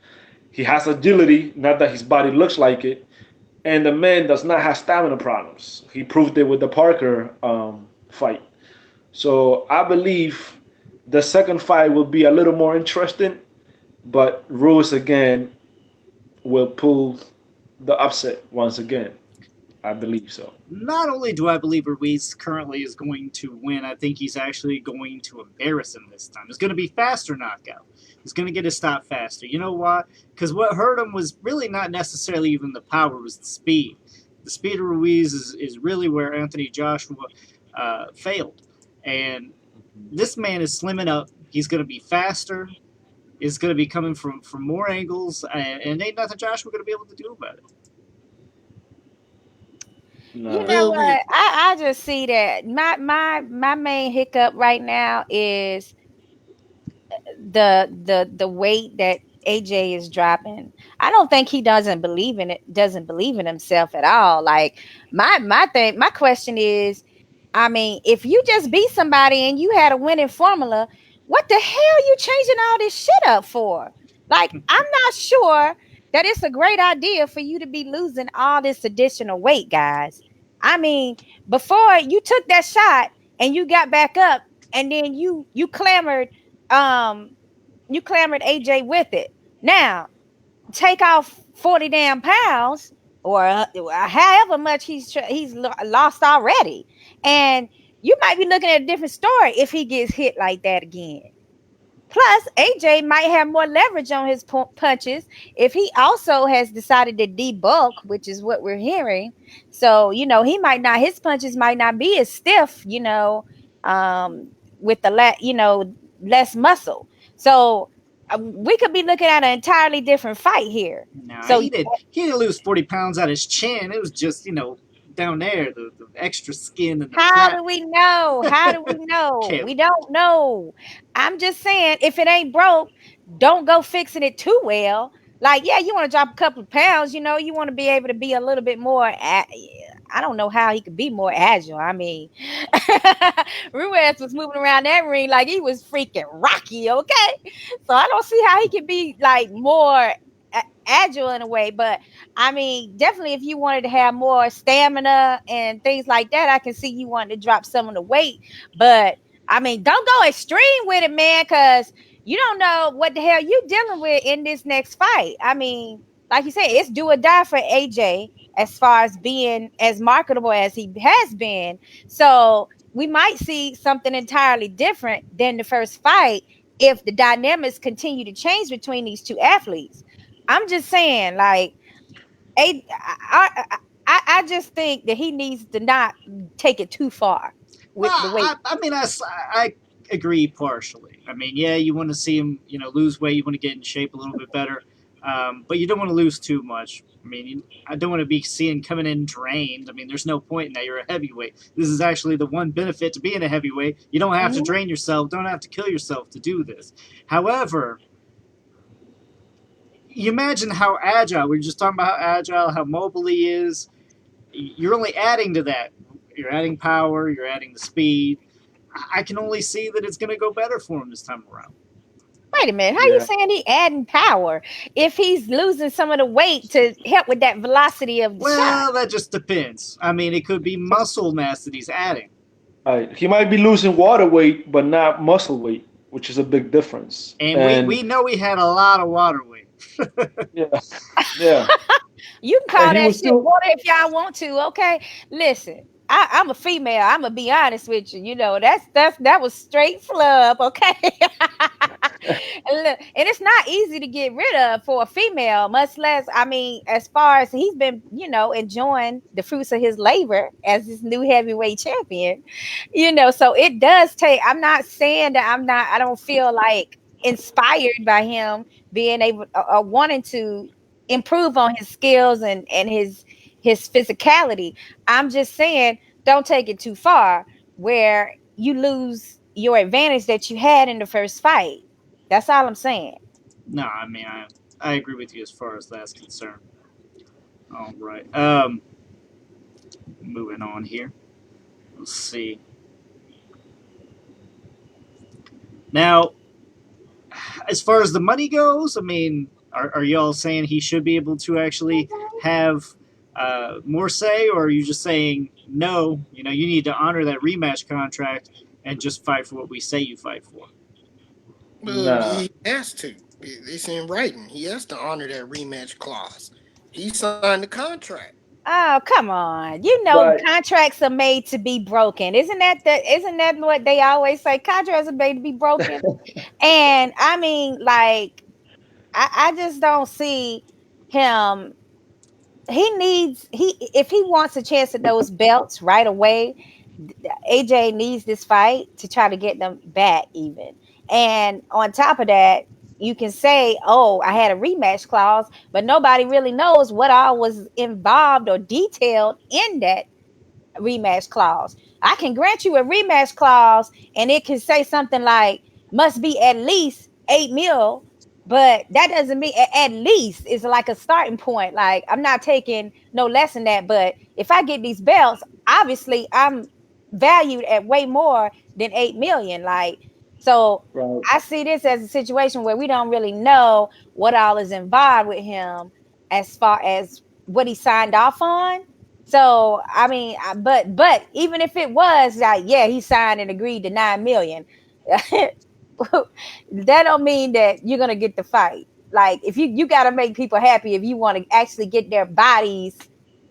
He has agility, not that his body looks like it, and the man does not have stamina problems. He proved it with the Parker fight. So I believe the second fight will be a little more interesting, but Ruiz again will pull the upset once again. I believe so. not only do I believe Ruiz currently is going to win, I think he's actually going to embarrass him this time. It's going to be faster knockout. He's going to get a stop faster. You know why? Because what hurt him was really not necessarily even the power, it was the speed. The speed of Ruiz is really where Anthony Joshua failed. And this man is slimming up. He's going to be faster. It's going to be coming from more angles, and ain't nothing Joshua going to be able to do about it. You No. know Will we? what? I just see that my main hiccup right now is the weight that AJ is dropping. I don't think he doesn't believe in himself at all. Like my question is, I mean, if you just beat somebody and you had a winning formula, what the hell you changing all this shit up for? Like, I'm not sure that it's a great idea for you to be losing all this additional weight, guys. I mean, before you took that shot and you got back up and then um you clamored AJ with it. Now, take off 40 damn pounds or however much he's lost already, and you might be looking at a different story if he gets hit like that again. Plus, AJ might have more leverage on his punches if he also has decided to debulk, which is what we're hearing. So, his punches might not be as stiff, with less muscle. So, we could be looking at an entirely different fight here. Nah, So, he didn't lose 40 pounds out his chin. It was just down there the extra skin and the how fat. do we know? How do we know? Okay, We don't know. I'm just saying, if it ain't broke, don't go fixing it too well. Like, yeah, you want to drop a couple of pounds, you want to be able to be a little bit more. I don't know how he could be more agile. I mean, Ruiz was moving around that ring like he was freaking Rocky, okay? So I don't see how he could be like more agile in a way. But I mean, definitely if you wanted to have more stamina and things like that, I can see you wanting to drop some of the weight. But I mean, don't go extreme with it, man, because you don't know what the hell you dealing with in this next fight. I mean, like you said, it's do or die for AJ as far as being as marketable as he has been. So we might see something entirely different than the first fight if the dynamics continue to change between these two athletes. I'm just saying, like, I just think that he needs to not take it too far well, with the weight. I mean, I agree partially. I mean, yeah, you want to see him, lose weight. You want to get in shape a little bit better. but you don't want to lose too much. I mean, I don't want to be seen coming in drained. I mean, there's no point in that. You're a heavyweight. This is actually the one benefit to being a heavyweight. You don't have to drain yourself, don't have to kill yourself to do this. However, you imagine how agile, we were just talking about how agile, how mobile he is. You're only adding to that. You're adding power, you're adding the speed. I can only see that it's going to go better for him this time around. Wait a minute. How you saying he adding power if he's losing some of the weight to help with that velocity of the shot? Well, that just depends. I mean, it could be muscle mass that he's adding. He might be losing water weight, but not muscle weight, which is a big difference. And we know he had a lot of water weight. Yeah. You can call that shit water if y'all want to. Okay, listen. I'm a female. I'm gonna be honest with you. You know that was straight flub. Okay, and it's not easy to get rid of for a female, much less. I mean, as far as he's been, enjoying the fruits of his labor as this new heavyweight champion. So it does take. I'm not saying that I don't feel like inspired by him being able wanting to improve on his skills and his physicality. I'm just saying, don't take it too far where you lose your advantage that you had in the first fight. That's all I'm saying. No, I mean, I agree with you as far as that's concerned. All right. Moving on here. Let's see. Now, as far as the money goes, I mean, are y'all saying he should be able to actually have more say, or are you just saying no? You need to honor that rematch contract and just fight for what we say you fight for. He has to. It's in writing. He has to honor that rematch clause. He signed the contract. Oh, come on. Contracts are made to be broken. Isn't that what they always say? Contracts are made to be broken. And I mean, like, I just don't see him. If he wants a chance at those belts right away, AJ needs this fight to try to get them back even. And on top of that, you can say, oh, I had a rematch clause, but nobody really knows what all was involved or detailed in that rematch clause. I can grant you a rematch clause and it can say something like must be at least 8 mil, but that doesn't mean at least is like a starting point. Like, I'm not taking no less than that, but if I get these belts, obviously I'm valued at way more than 8 million. Like, so right. I see this as a situation where we don't really know what all is involved with him as far as what he signed off on. So, I mean, but even if it was like, yeah, he signed and agreed to 9 million, that don't mean that you're going to get the fight. Like, if you got to make people happy, if you want to actually get their bodies,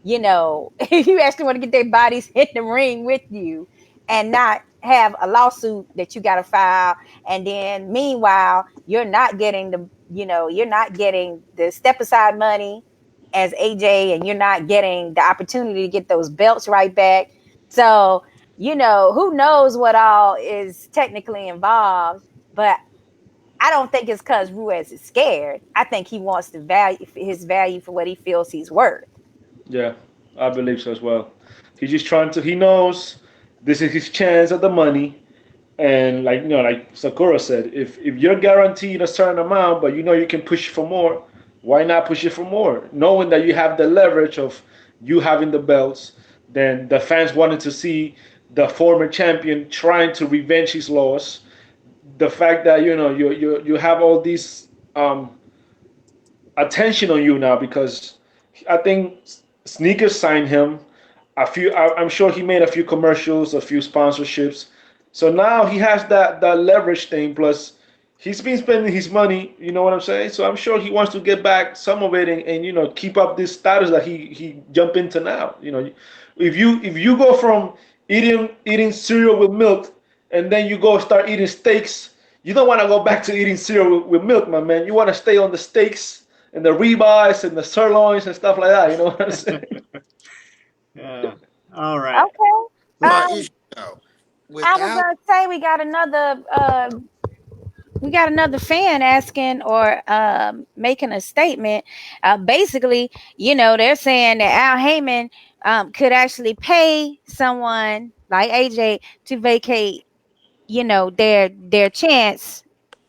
if you actually want to get their bodies in the ring with you and not have a lawsuit that you got to file. And then meanwhile, you're not getting the step aside money as AJ, and you're not getting the opportunity to get those belts right back. So, who knows what all is technically involved, but I don't think it's because Ruiz is scared. I think he wants his value for what he feels he's worth. Yeah, I believe so as well. He's just he knows this is his chance at the money. And like Sakura said, if you're guaranteed a certain amount, but you can push for more, why not push it for more? Knowing that you have the leverage of you having the belts, then the fans wanted to see the former champion trying to revenge his loss. The fact that you have all this attention on you now, because I think Sneakers signed him. I'm sure he made a few commercials, a few sponsorships. So now he has that leverage thing. Plus, he's been spending his money. You know what I'm saying? So I'm sure he wants to get back some of it and keep up this status that he jumped into now. If you go from eating cereal with milk and then you go start eating steaks, you don't want to go back to eating cereal with milk, my man. You want to stay on the steaks and the ribeyes and the sirloins and stuff like that. You know what I'm saying? All right. Okay. I was going to say we got another we got another fan asking or making a statement. Basically, they're saying that Al Heyman could actually pay someone like AJ to vacate, their chance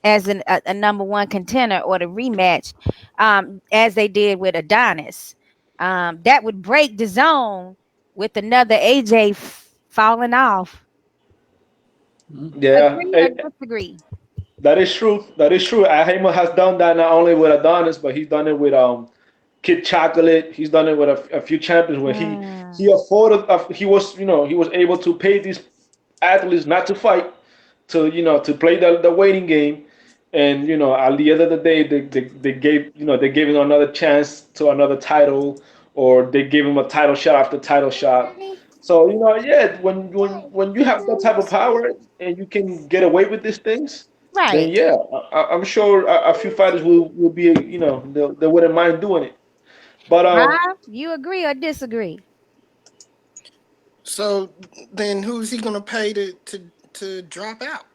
as a number one contender or the rematch, as they did with Adonis. That would break the zone with another AJ falling off. Yeah, Agree or disagree? that is true. That is true. Heyman has done that not only with Adonis, but he's done it with Kid Chocolate. He's done it with a few champions where Mm. he afforded. He was he was able to pay these athletes not to fight, to to play the waiting game, and at the end of the day they gave they gave him another chance to another title, or they gave him a title shot after title shot. So yeah, when you have that type of power and you can get away with these things, then Right. yeah, I'm sure a few fighters will be they wouldn't mind doing it. But Rob, you agree or disagree? So then who's he gonna pay to drop out?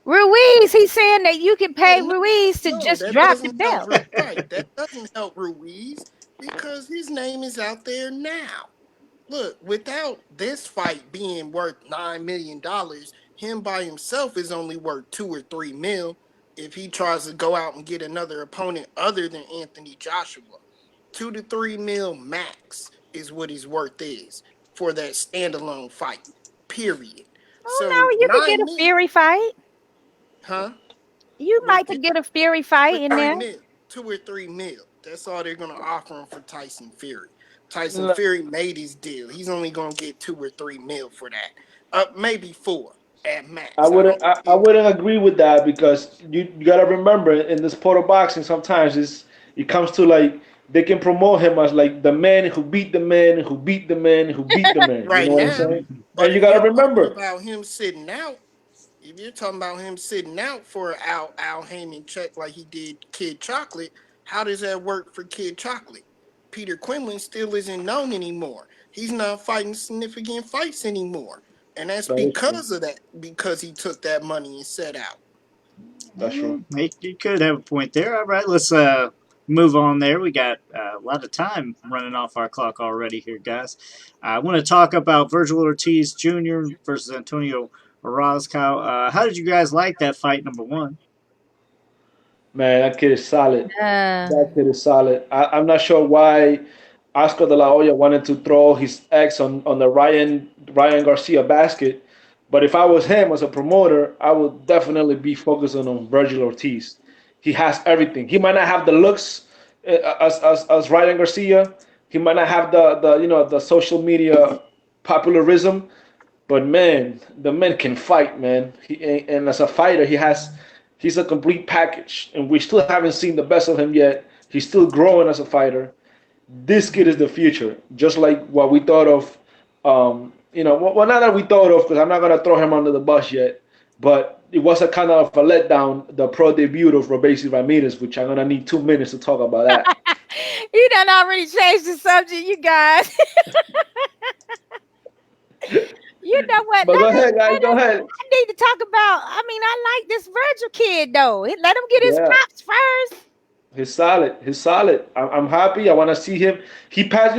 Ruiz, he's saying that you can Oh pay no, Ruiz to no, just that drop the doesn't help. belt. Right, that doesn't help Ruiz because his name is out there now. Look, without this fight being worth $9 million, him by himself is only worth 2 or 3 mil. If he tries to go out and get another opponent other than Anthony Joshua, 2 to 3 mil max is what his worth is for that standalone fight. Period. Oh So no, you could get 9 a mil, Fury fight. huh? You With might could get a Fury fight with in three there. mil, 2 or 3 mil. That's all they're gonna offer him for Tyson Fury. Tyson Fury made his deal. He's only gonna get 2 or 3 mil for that. Maybe four at I max. I wouldn't don't I, I think. wouldn't agree with that because you gotta remember in the sport of boxing sometimes it comes to like they can promote him as like the man who beat the man who beat the man who beat the man. You Right know what I'm now. saying? But And you if gotta you're talking remember. about him sitting out, if you're talking about him sitting out for Al Heyman check like he did Kid Chocolate, how does that work for Kid Chocolate? Peter Quinlan still isn't known anymore. He's not fighting significant fights anymore. And that's That is true. because of that, because he took that money and set out. That's true. You could have a point there. All right, let's move on there. We got a lot of time running off our clock already here, guys. I want to talk about Virgil Ortiz Jr. versus Antonio Orozco. How did you guys like that fight, number one? Man, that kid is solid. Uh, That kid is solid. I'm not sure why Oscar de la Hoya wanted to throw his eggs on the Ryan Garcia basket, but if I was him as a promoter, I would definitely be focusing on Virgil Ortiz. He has everything. He might not have the looks as Ryan Garcia. He might not have the the social media popularism, but man, the man can fight, man. And as a fighter, he's a complete package, and we still haven't seen the best of him yet. He's still growing as a fighter. This kid is the future, just like what we thought of. Well, not that we thought of, because I'm not gonna throw him under the bus yet, but it was a kind of a letdown, the pro debut of Robesi Ramirez, which I'm gonna need 2 minutes to talk about that. you done already changed the subject, you guys. You know what? But go ahead, guys, Let go us. ahead. I need to talk about. I mean, I like this Virgil kid though. Let him get his Yeah. props first. He's solid. He's solid. I'm happy. I want to see him. He passed.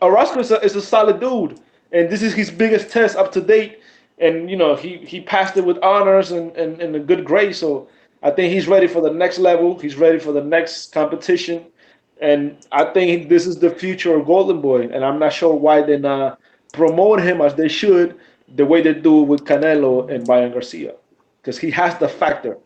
Orozco is a solid dude, and this is his biggest test up to date. And he passed it with honors and a good grade. So I think he's ready for the next level. He's ready for the next competition, and I think this is the future of Golden Boy. And I'm not sure why they not promote him as they should, the way they do with Canelo and Brian Garcia, because he has the factor.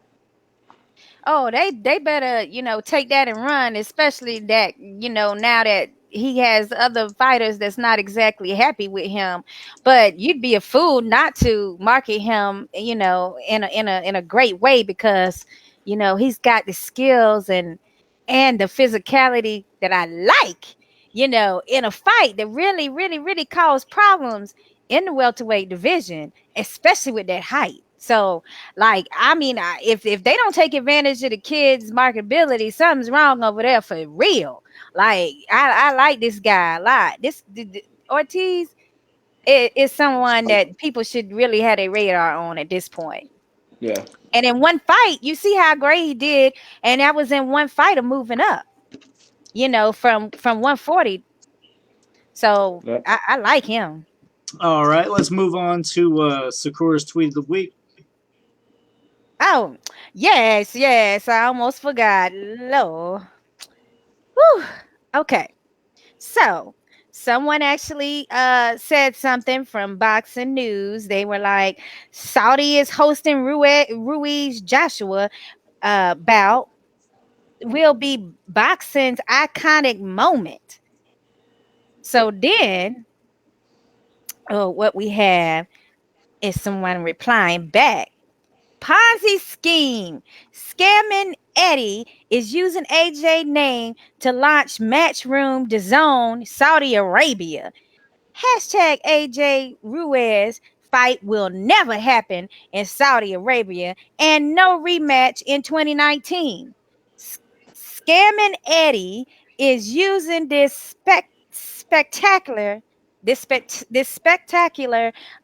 Oh, they better, take that and run, especially that, now that he has other fighters that's not exactly happy with him. But you'd be a fool not to market him, in a great way because, he's got the skills and the physicality that I like, in a fight that really, really, really cause problems in the welterweight division, especially with that height. So, like, I mean, if they don't take advantage of the kids' marketability, something's wrong over there for real. Like, I like this guy a lot. Ortiz is someone that people should really have a radar on at this point. Yeah. And in one fight, you see how great he did, and that was in one fight of moving up. From 140. So Yeah. I like him. All right, let's move on to Sakura's tweet of the week. Oh, yes, yes. I almost forgot. Lord. Whew. Okay. So someone actually said something from Boxing News. They were like, Saudi is hosting Ruiz Joshua bout will be boxing's iconic moment. So then what we have is someone replying back. Ponzi scheme. Scamming Eddie is using AJ name to launch Matchroom DAZN Saudi Arabia. Hashtag AJ Ruiz fight will never happen in Saudi Arabia and no rematch in 2019. Scamming Eddie is using this spectacular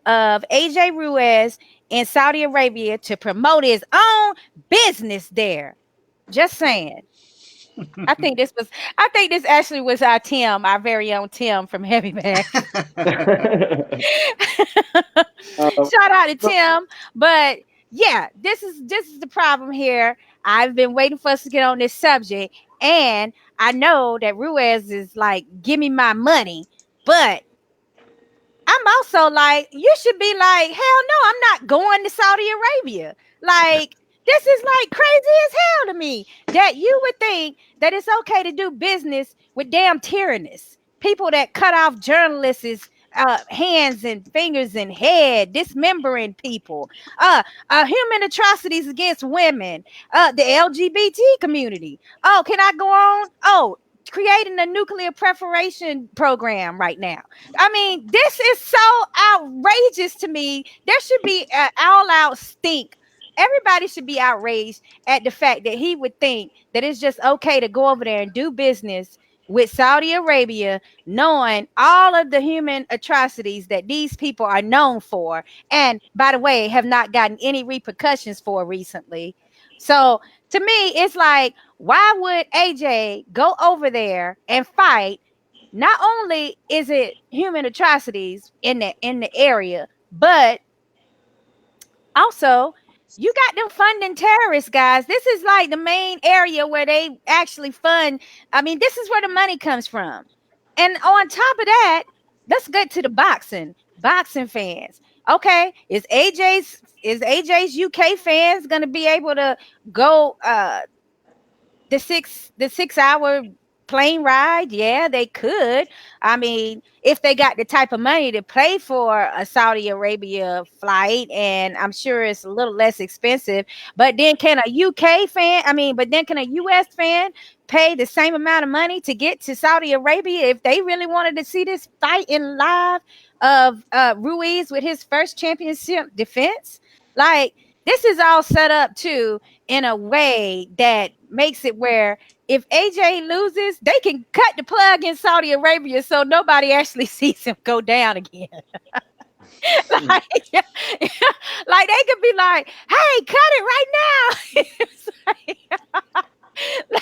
of AJ Ruiz in Saudi Arabia to promote his own business there. Just saying. I think this actually was our Tim, our very own Tim from Heavy Bags. Shout out to Tim. But yeah, this is the problem here. I've been waiting for us to get on this subject, and I know that Ruiz is like, give me my money, but I'm also like, you should be like, hell no, I'm not going to Saudi Arabia. Like, this is like crazy as hell to me that you would think that it's okay to do business with damn tyrannists, people that cut off journalists' hands and fingers and head, dismembering people, human atrocities against women, the LGBT community. Oh, can I go on? Oh, creating a nuclear proliferation program right now. I mean, this is so outrageous to me. There should be an all-out stink. Everybody should be outraged at the fact that he would think that it's just okay to go over there and do business with Saudi Arabia, knowing all of the human atrocities that these people are known for, and by the way, have not gotten any repercussions for recently. So to me, it's like, why would AJ go over there and fight? Not only is it human atrocities in the area, but also you got them funding terrorists, guys. This is like the main area where they actually fund. I mean, this is where the money comes from. And on top of that, let's get to the boxing fans. Okay, is AJ's UK fans gonna be able to go the 6 hour plane ride? Yeah, they could. I mean, if they got the type of money to pay for a Saudi Arabia flight, and I'm sure it's a little less expensive, but then can a US fan pay the same amount of money to get to Saudi Arabia if they really wanted to see this fight in live of Ruiz with his first championship defense? Like, this is all set up too in a way that makes it where if AJ loses, they can cut the plug in Saudi Arabia so nobody actually sees him go down again. like, like they could be like, hey, cut it right now.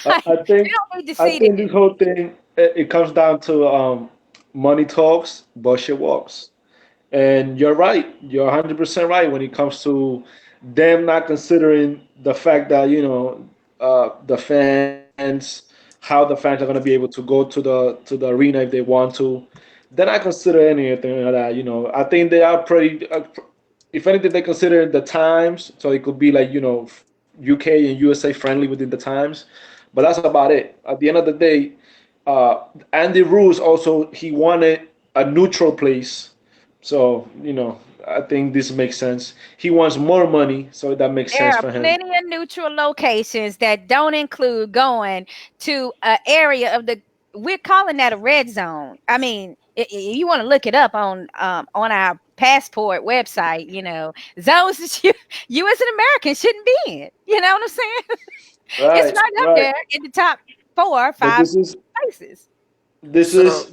I think this whole thing it comes down to money talks, bullshit walks. And you're right. You're 100% right when it comes to them not considering the fact that the fans, how the fans are going to be able to go to the arena if they want to. Then I consider anything like that. I think they are pretty. If anything, they consider the times, so it could be like UK and USA friendly within the times. But that's about it. At the end of the day, Andy Ruiz also he wanted a neutral place. So, I think this makes sense. He wants more money, so that makes sense for him. There are plenty of neutral locations that don't include going to an area of we're calling that a red zone. I mean, you want to look it up on our passport website, zones that you as an American shouldn't be in. You know what I'm saying? Right, it's right up there in the top 4 or 5 places. this So is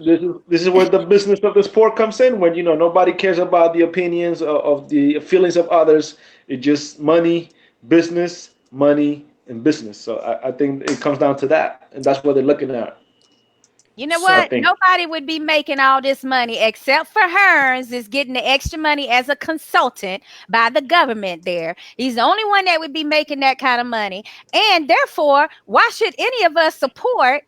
this is where the business of the sport comes in. When nobody cares about the opinions of the feelings of others. It's just money, business, money, and business. So I think it comes down to that, and that's what they're looking at. You know I so what? think. Nobody would be making all this money except for Hearns is getting the extra money as a consultant by the government there. He's the only one that would be making that kind of money. And therefore, why should any of us support,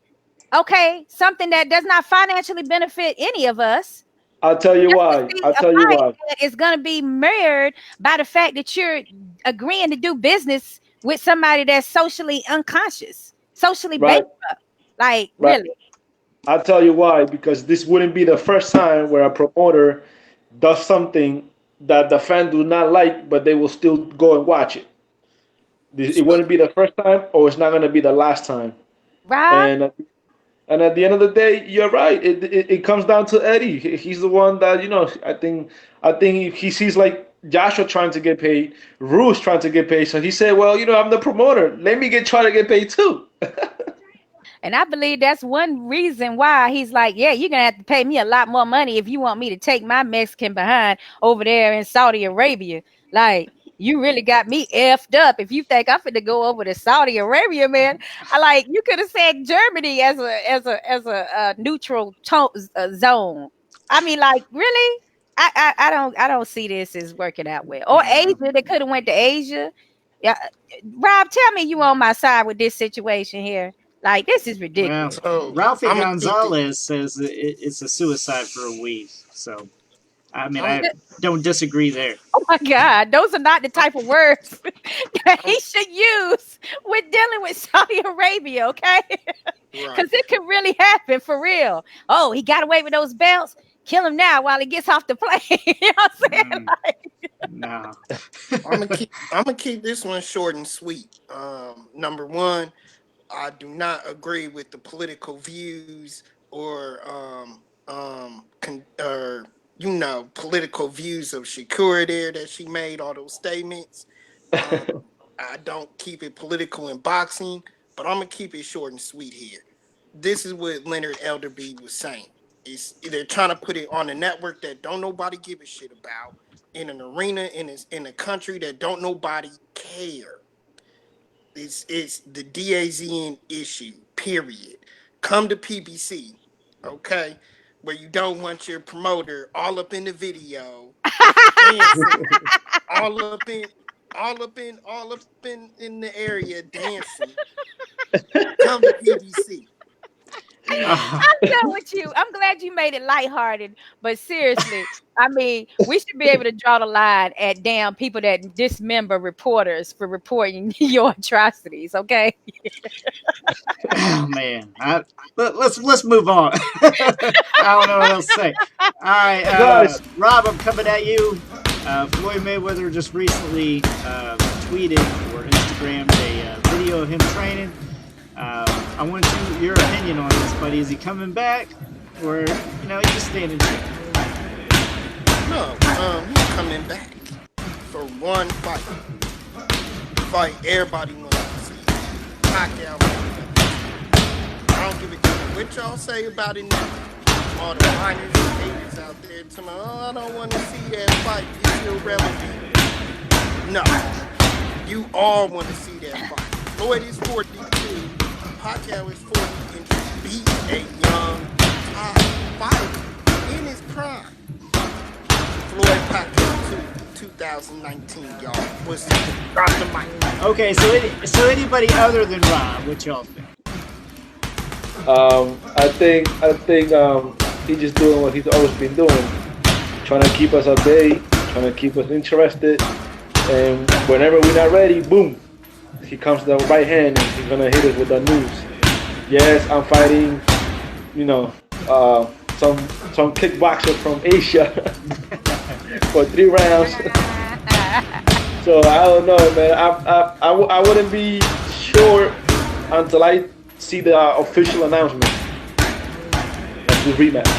okay, something that does not financially benefit any of us? I'll tell you Just to why. see I'll a tell you fight why. that is going to be mirrored by the fact that you're agreeing to do business with somebody that's socially unconscious, socially Right, bankrupt. Like, right. really? I'll tell you why, because this wouldn't be the first time where a promoter does something that the fan do not like, but they will still go and watch it. It so wouldn't be the first time, or it's not going to be the last time. Rob? And at the end of the day, you're right. It comes down to Eddie. He's the one that I think he sees like Joshua trying to get paid, Ruiz trying to get paid. So he said, "Well, I'm the promoter. Let me try to get paid too." And I believe that's one reason why he's like, yeah, you're going to have to pay me a lot more money if you want me to take my Mexican behind over there in Saudi Arabia. Like, you really got me effed up if you think I'm finna go over to Saudi Arabia, man. You could have said Germany as a neutral zone. I mean, like, really? I don't see this as working out well. Or Yeah. Asia, they could have went to Asia. Yeah, Rob, tell me you on my side with this situation here. Like, this is Well, ridiculous. so Ralphie I'm gonna keep it. Gonzalez says it's a suicide for Ruiz. So, I mean, I'm I don't disagree there. Oh my God, those are not the type of words that I'm he should use when dealing with Saudi Arabia, okay? right. Because it could really happen for real. Oh, he got away with those belts. Kill him now while he gets off the plane. You know what I'm saying? Mm, no. I'm gonna keep this one short and sweet. Number one, I do not agree with the political views or political views of Shakur there that she made all those statements. Um, I don't keep it political in boxing, but I'm gonna keep it short and sweet here. This is what Leonard Elderby was saying. They're trying to put it on a network that don't nobody give a shit about, in an arena in a country that don't nobody care. It's the DAZN issue. Period. Come to PBC, okay, where you don't want your promoter all up in the video, dancing, all up in, all up in the area dancing. Come to PBC. I'm done with you. I'm glad you made it lighthearted, but seriously, I mean, we should be able to draw the line at damn people that dismember reporters for reporting your atrocities. Okay. Oh man, let's move on. I don't know what else to say. All right, Guys, Rob, I'm coming at you. Floyd Mayweather just recently tweeted or Instagrammed a video of him training. I want your opinion on this, buddy. Is he coming back, or he's just standing there? No, he's coming back for one fight. Fight everybody wants to see. Knockout. I don't give a damn what y'all say about it now. All the minors and haters out there telling me, oh, I don't want to see that fight. It's irrelevant. No, you all want to see that fight. Floyd is 42. Pacquiao is 40 and just beat a young top fighter in his prime. Floyd Pacquiao 2019, y'all. What's that? Drop the mic. Okay, so anybody other than Rob, what y'all think? I think he's just doing what he's always been doing, trying to keep us at bay, trying to keep us interested, and whenever we're not ready, boom, he comes to the right hand and he's gonna hit us with the news. Yes, I'm fighting, some kickboxer from Asia for 3 rounds. So I don't know, man. I wouldn't be sure until I see the official announcement of the rematch.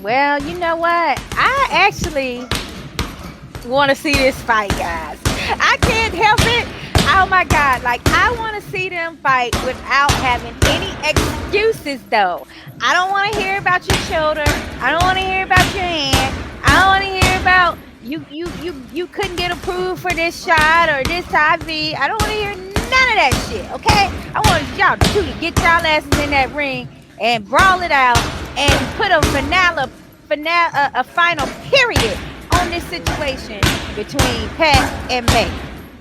Well, you know what? I actually want to see this fight, guys. I can't help it. Oh my God. Like, I want to see them fight without having any excuses excuses though. I don't want to hear about your shoulder. I don't want to hear about your hand. I don't want to hear about you couldn't get approved for this shot or this IV. I don't want to hear none of that shit. Okay? I want y'all two to get y'all asses in that ring and brawl it out and put a final period on this situation between Pat and May.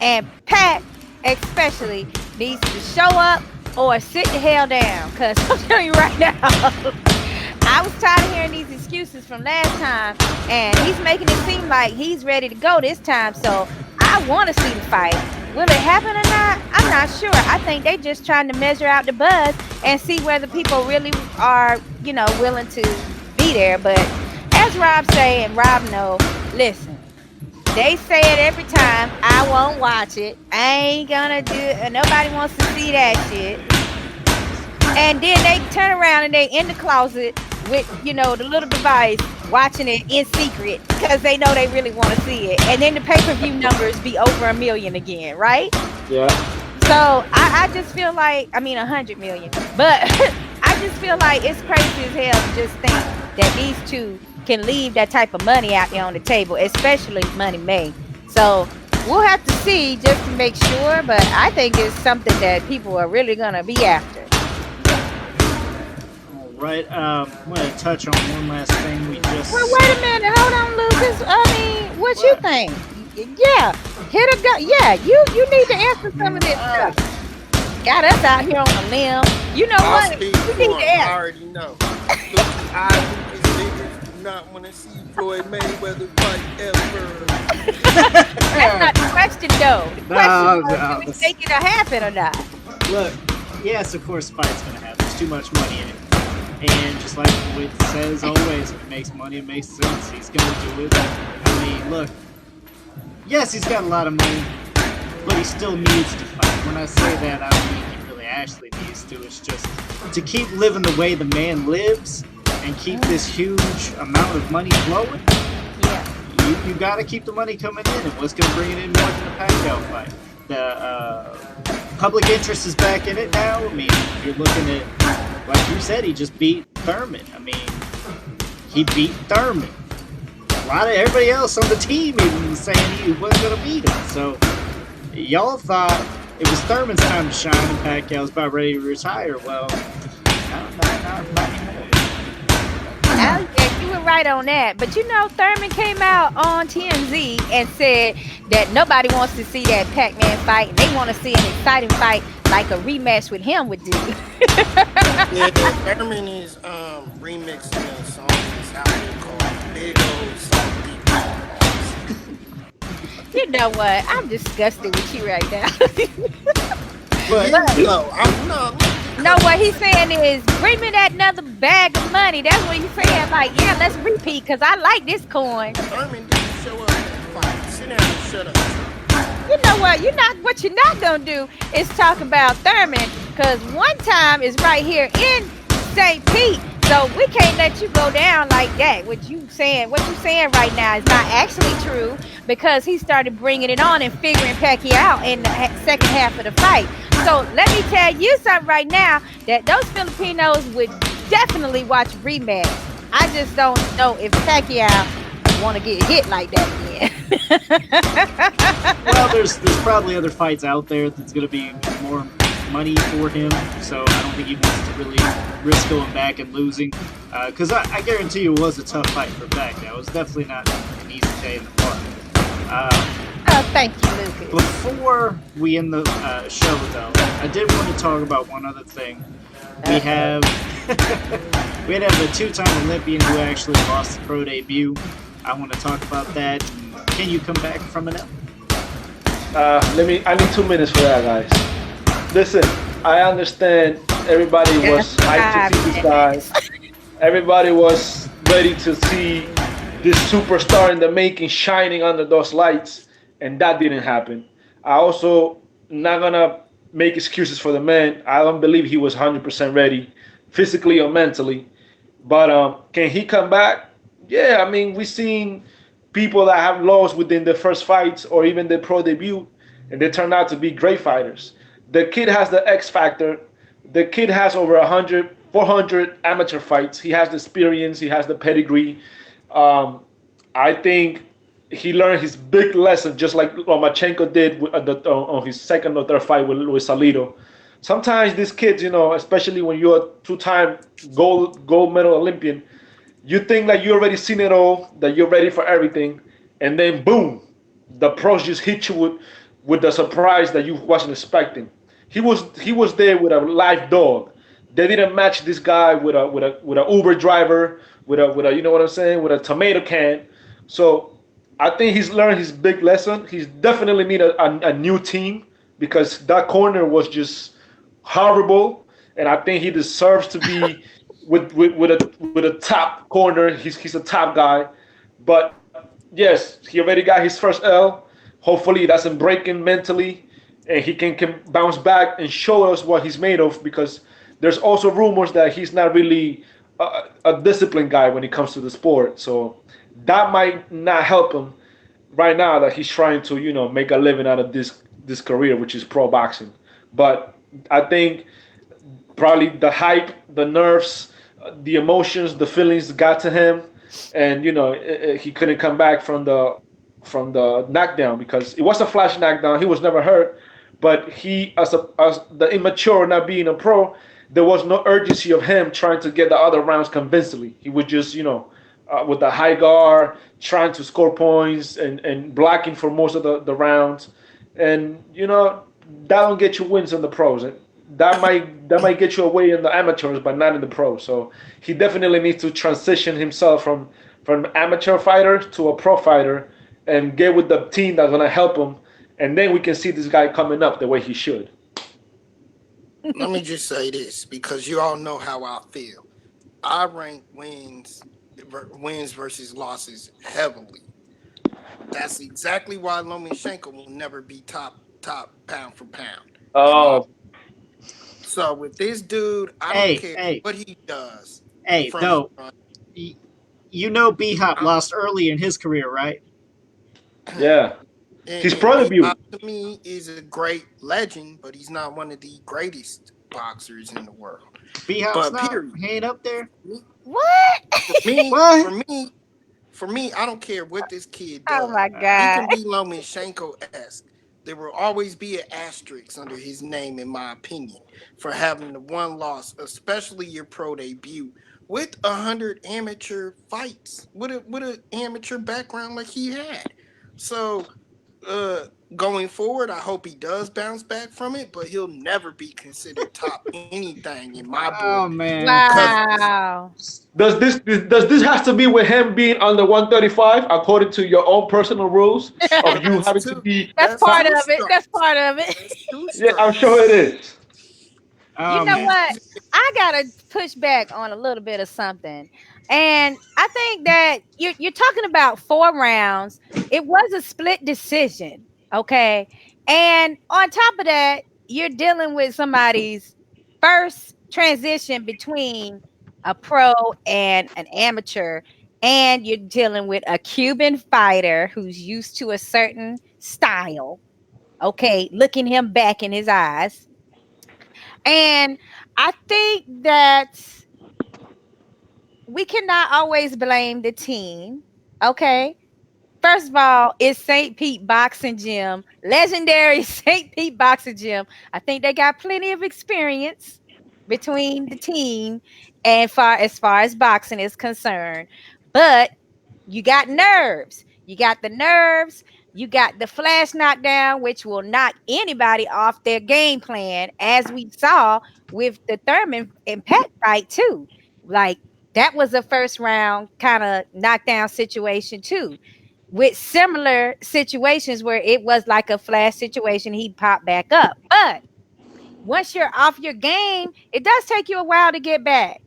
And Pat especially needs to show up or sit the hell down. Cause I'm telling you right now, I was tired of hearing these excuses from last time, and he's making it seem like he's ready to go this time. So I want to see the fight. Will it happen or not? I'm not sure. I think they just trying to measure out the buzz and see whether people really are, willing to be there. But as Rob say, and Rob know, listen, they say it every time. I won't watch it. I ain't gonna do it. And nobody wants to see that shit. And then they turn around and they in the closet with, the little device watching it in secret because they know they really want to see it. And then the pay-per-view numbers be over 1 million again, right? Yeah. So I just feel like, 100 million. But I just feel like it's crazy as hell to just think that these two can leave that type of money out there on the table, especially money made. So we'll have to see just to make sure, but I think it's something that people are really gonna be after. All right, I'm gonna touch on one last thing we just. Well, wait a minute, hold on, Lucas. What you think? Yeah, hit a go. Yeah, you need to answer some of this stuff. Got us out here on a limb. You know I'll what? speak We need for to him. I answer. already know. I Lucas niggas do not want to see Floyd Mayweather fight ever. That's not the question, though. The question No, is, do we think it'll happen or not? Look, yes, of course, fight's gonna happen. There's too much money in it, and just like Witt says always, if it makes money, it makes sense. He's gonna do it. Look, yes, he's got a lot of money, but he still needs to fight. When I say that, I don't mean he really actually needs to. It's just to keep living the way the man lives and keep this huge amount of money flowing. Yeah. You got to keep the money coming in, and what's going to bring it in more than the Pacquiao fight? The public interest is back in it now. If you're looking at, like you said, he just beat Thurman. He beat Thurman. A lot of everybody else on the team even was saying he wasn't going to beat him. So y'all thought it was Thurman's time to shine, and Pacquiao's about ready to retire. Well, not anymore. Oh, yeah, you were right on that. But Thurman came out on TMZ and said that nobody wants to see that Pac-Man fight, and they want to see an exciting fight like a rematch with him would do. Yeah, Thurman is remixing a song that's out there called Big Old Salty Balls. You know what? I'm disgusted with you right now. But no, what he's saying is, bring me that another bag of money. That's what he's saying. Like, yeah, let's repeat because I like this coin. Thurman didn't show up at the fight. Sit down and shut up. You know what? What you're not gonna do is talk about Thurman, because one time is right here in St. Pete. So we can't let you go down like that. What you saying right now is not actually true, because he started bringing it on and figuring Pacquiao out in the second half of the fight. So let me tell you something right now, that those Filipinos would definitely watch rematch. I just don't know if Pacquiao want to get hit like that again. Well, there's probably other fights out there that's going to be more money for him, so I don't think he wants to really risk going back and losing, because I guarantee you it was a tough fight for Pacquiao. It was definitely not an easy day in the park. Oh, thank you, Lucas. Before we end the show, though, I did want to talk about one other thing. We have a two-time Olympian who actually lost the pro debut. I want to talk about that. Can you come back from an L? I need 2 minutes for that, guys. Listen, I understand everybody was hyped to see this guy. Everybody was ready to see this superstar in the making shining under those lights, and that didn't happen. I also not gonna make excuses for the man. I don't believe he was 100% ready, physically or mentally. But can he come back? Yeah, I mean, we've seen people that have lost within the first fights or even the pro debut, and they turn out to be great fighters. The kid has the X factor. The kid has over 100 400 amateur fights. He has the experience. He has the pedigree. Um, I think he learned his big lesson, just like Lomachenko did on his second or third fight with Salido. Sometimes these kids, especially when you're a two-time gold medal Olympian, you think that you already seen it all, that you're ready for everything, and then boom, the pros just hit you with the surprise that you wasn't expecting. He was there with a live dog. They didn't match this guy with a Uber driver, with a you know what I'm saying, with a tomato can. So I think he's learned his big lesson. He's definitely need a new team because that corner was just horrible, and I think he deserves to be with a top corner. He's a top guy, but yes, he already got his first L. Hopefully, he doesn't break him mentally, and he can bounce back and show us what he's made of. Because there's also rumors that he's not really a disciplined guy when it comes to the sport. So that might not help him right now that he's trying to make a living out of this career, which is pro boxing. But I think probably the hype, the nerves, the emotions, the feelings got to him, and he couldn't come back from the knockdown because it was a flash knockdown. He was never hurt, but he as the immature, not being a pro, there was no urgency of him trying to get the other rounds convincingly. He would just with the high guard trying to score points and blocking for most of the rounds, and that don't get you wins in the pros. That might get you away in the amateurs, but not in the pros. So he definitely needs to transition himself from amateur fighter to a pro fighter and get with the team that's gonna help him, and then we can see this guy coming up the way he should. Let me just say this because you all know how I feel. I rank wins versus losses heavily. That's exactly why Lomachenko will never be top pound for pound. Oh, So with this dude, I don't care what he does. Hey, no. B Hop lost early in his career, right? yeah. His pro debut to me is a great legend, but he's not one of the greatest boxers in the world. B Hop's not. He ain't up there. What? For me, I don't care what this kid does. Oh my God. He can be Lomachenko-esque. There will always be an asterisk under his name, in my opinion, for having the one loss, especially your pro debut with 100 amateur fights, with an amateur background like he had. So, going forward, I hope he does bounce back from it, but he'll never be considered top anything in my book. Oh man! Wow. Does this have to be with him being under 135 according to your own personal rules of you having to be? That's part of it. That's part of it. Yeah, I'm sure it is. You know what? I gotta push back on a little bit of something, and I think that you're talking about 4 rounds. It was a split decision, okay? And on top of that, you're dealing with somebody's first transition between a pro and an amateur, and you're dealing with a Cuban fighter who's used to a certain style. Okay, looking him back in his eyes. And I think that we cannot always blame the team. Okay. First of all, it's St. Pete Boxing Gym, legendary St. Pete Boxing Gym. I think they got plenty of experience between the team and as far as boxing is concerned. But you got nerves. You got the nerves. You got the flash knockdown, which will knock anybody off their game plan, as we saw with the Thurman and Pat fight too. Like that was a first round kind of knockdown situation too, with similar situations where it was like a flash situation. He popped back up, but once you're off your game, it does take you a while to get back.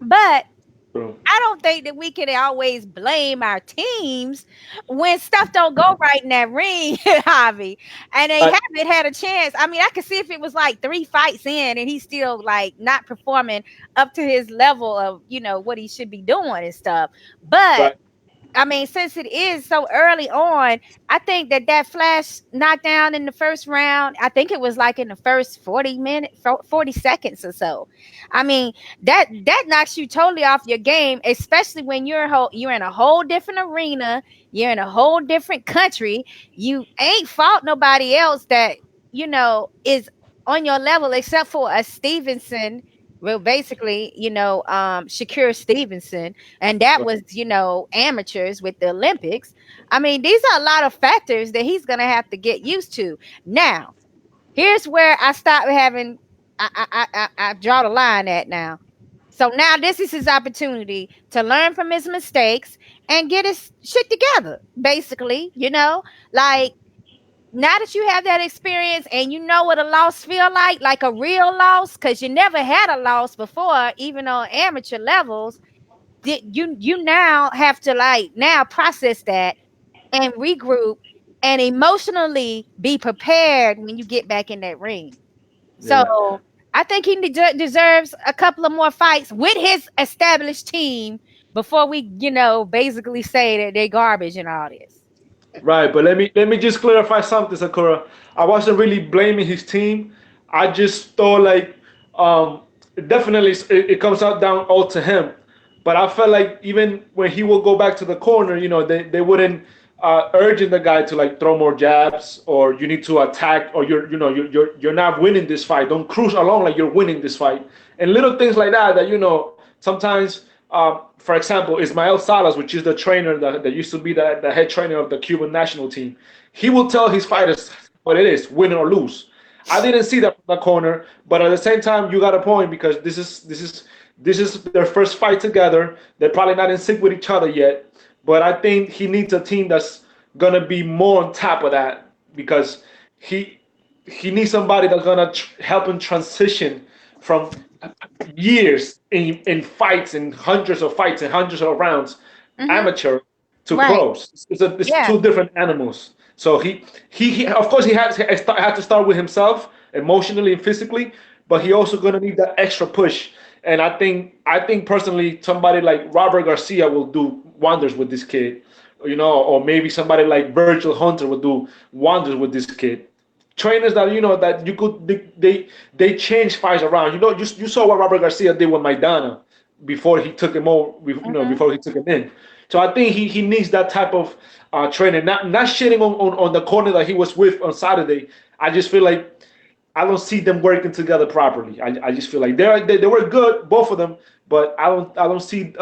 But I don't think that we can always blame our teams when stuff don't go right in that ring, Javi. And they haven't had a chance. I mean, I could see if it was like 3 fights in and he's still like not performing up to his level of, what he should be doing and stuff. But I mean, since it is so early on, I think that flash knockdown in the first round, I think it was like in the first 40 minutes, 40 seconds or so. I mean, that knocks you totally off your game, especially when you're in a whole different arena, you're in a whole different country. You ain't fought nobody else that, is on your level except for a Stevenson. Well, basically, Shakur Stevenson, and that was, amateurs with the Olympics. I mean, these are a lot of factors that he's gonna have to get used to. Now, here's where I stop having. I draw the line at now. So now this is his opportunity to learn from his mistakes and get his shit together. Basically, like now that you have that experience and you know what a loss feel like a real loss, because you never had a loss before, even on amateur levels, you now have to like now process that and regroup and emotionally be prepared when you get back in that ring. Yeah. So I think he deserves a couple of more fights with his established team before we, basically say that they're garbage and all this. Right, but let me just clarify something, Sakura. I wasn't really blaming his team. I just thought like um, definitely it comes out down all to him. But I felt like even when he will go back to the corner, they wouldn't urging the guy to like throw more jabs or you need to attack or you're not winning this fight. Don't cruise along like you're winning this fight and little things like that sometimes. For example, Ismael Salas, which is the trainer that used to be the head trainer of the Cuban national team, he will tell his fighters what it is, win or lose. I didn't see that from the corner, but at the same time, you got a point because this is their first fight together. They're probably not in sync with each other yet, but I think he needs a team that's gonna be more on top of that because he needs somebody that's gonna help him transition from years in fights and hundreds of fights and hundreds of rounds, Mm-hmm. amateur to Right. pros. It's Yeah. two different animals. So he of course had to start with himself emotionally and physically, but he also gonna need that extra push. And I think personally somebody like Robert Garcia will do wonders with this kid, or maybe somebody like Virgil Hunter will do wonders with this kid. Trainers that you could they change fights around. You saw what Robert Garcia did with Maidana before he took him over. Mm-hmm. Before he took him in. So I think he needs that type of training. Not shitting on the corner that he was with on Saturday. I just feel like I don't see them working together properly. I just feel like they were good, both of them, but I don't see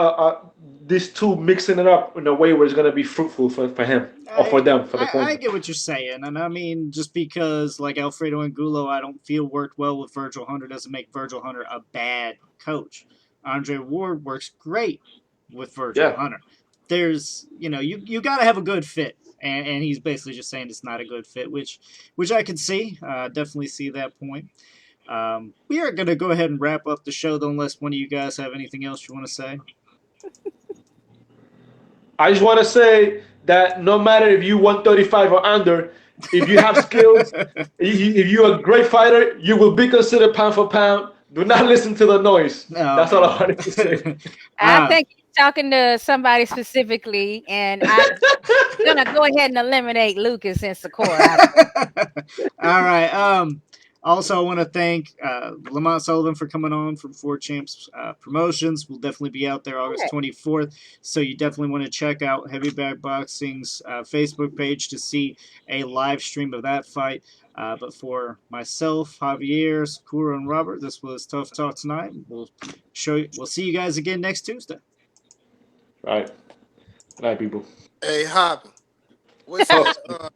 these two mixing it up in a way where it's gonna be fruitful for him or for them for the I corner. get what you're saying, and I mean, just because like Alfredo Angulo, I don't feel worked well with Virgil Hunter doesn't make Virgil Hunter a bad coach. Andre Ward works great with Virgil Yeah. Hunter. There's you got to have a good fit, and he's basically just saying it's not a good fit, which I can see, definitely see that point. We are gonna go ahead and wrap up the show though, unless one of you guys have anything else you want to say. I just want to say that no matter if you 135 or under, if you have skills, if you're a great fighter, you will be considered pound for pound. Do not listen to the noise. That's all I wanted to say. I Ah. think he's talking to somebody specifically, and I'm gonna go ahead and eliminate Lucas and Sakura. All right. Also, I want to thank Lamont Sullivan for coming on from Four Champs Promotions. We'll definitely be out there August 24th, so you definitely want to check out Heavy Bag Boxing's Facebook page to see a live stream of that fight. But for myself, Javier, Sakura, and Robert, this was Tough Talk tonight. We'll see you guys again next Tuesday. Right. Right, people. Hey, Hobby, what's Oh, your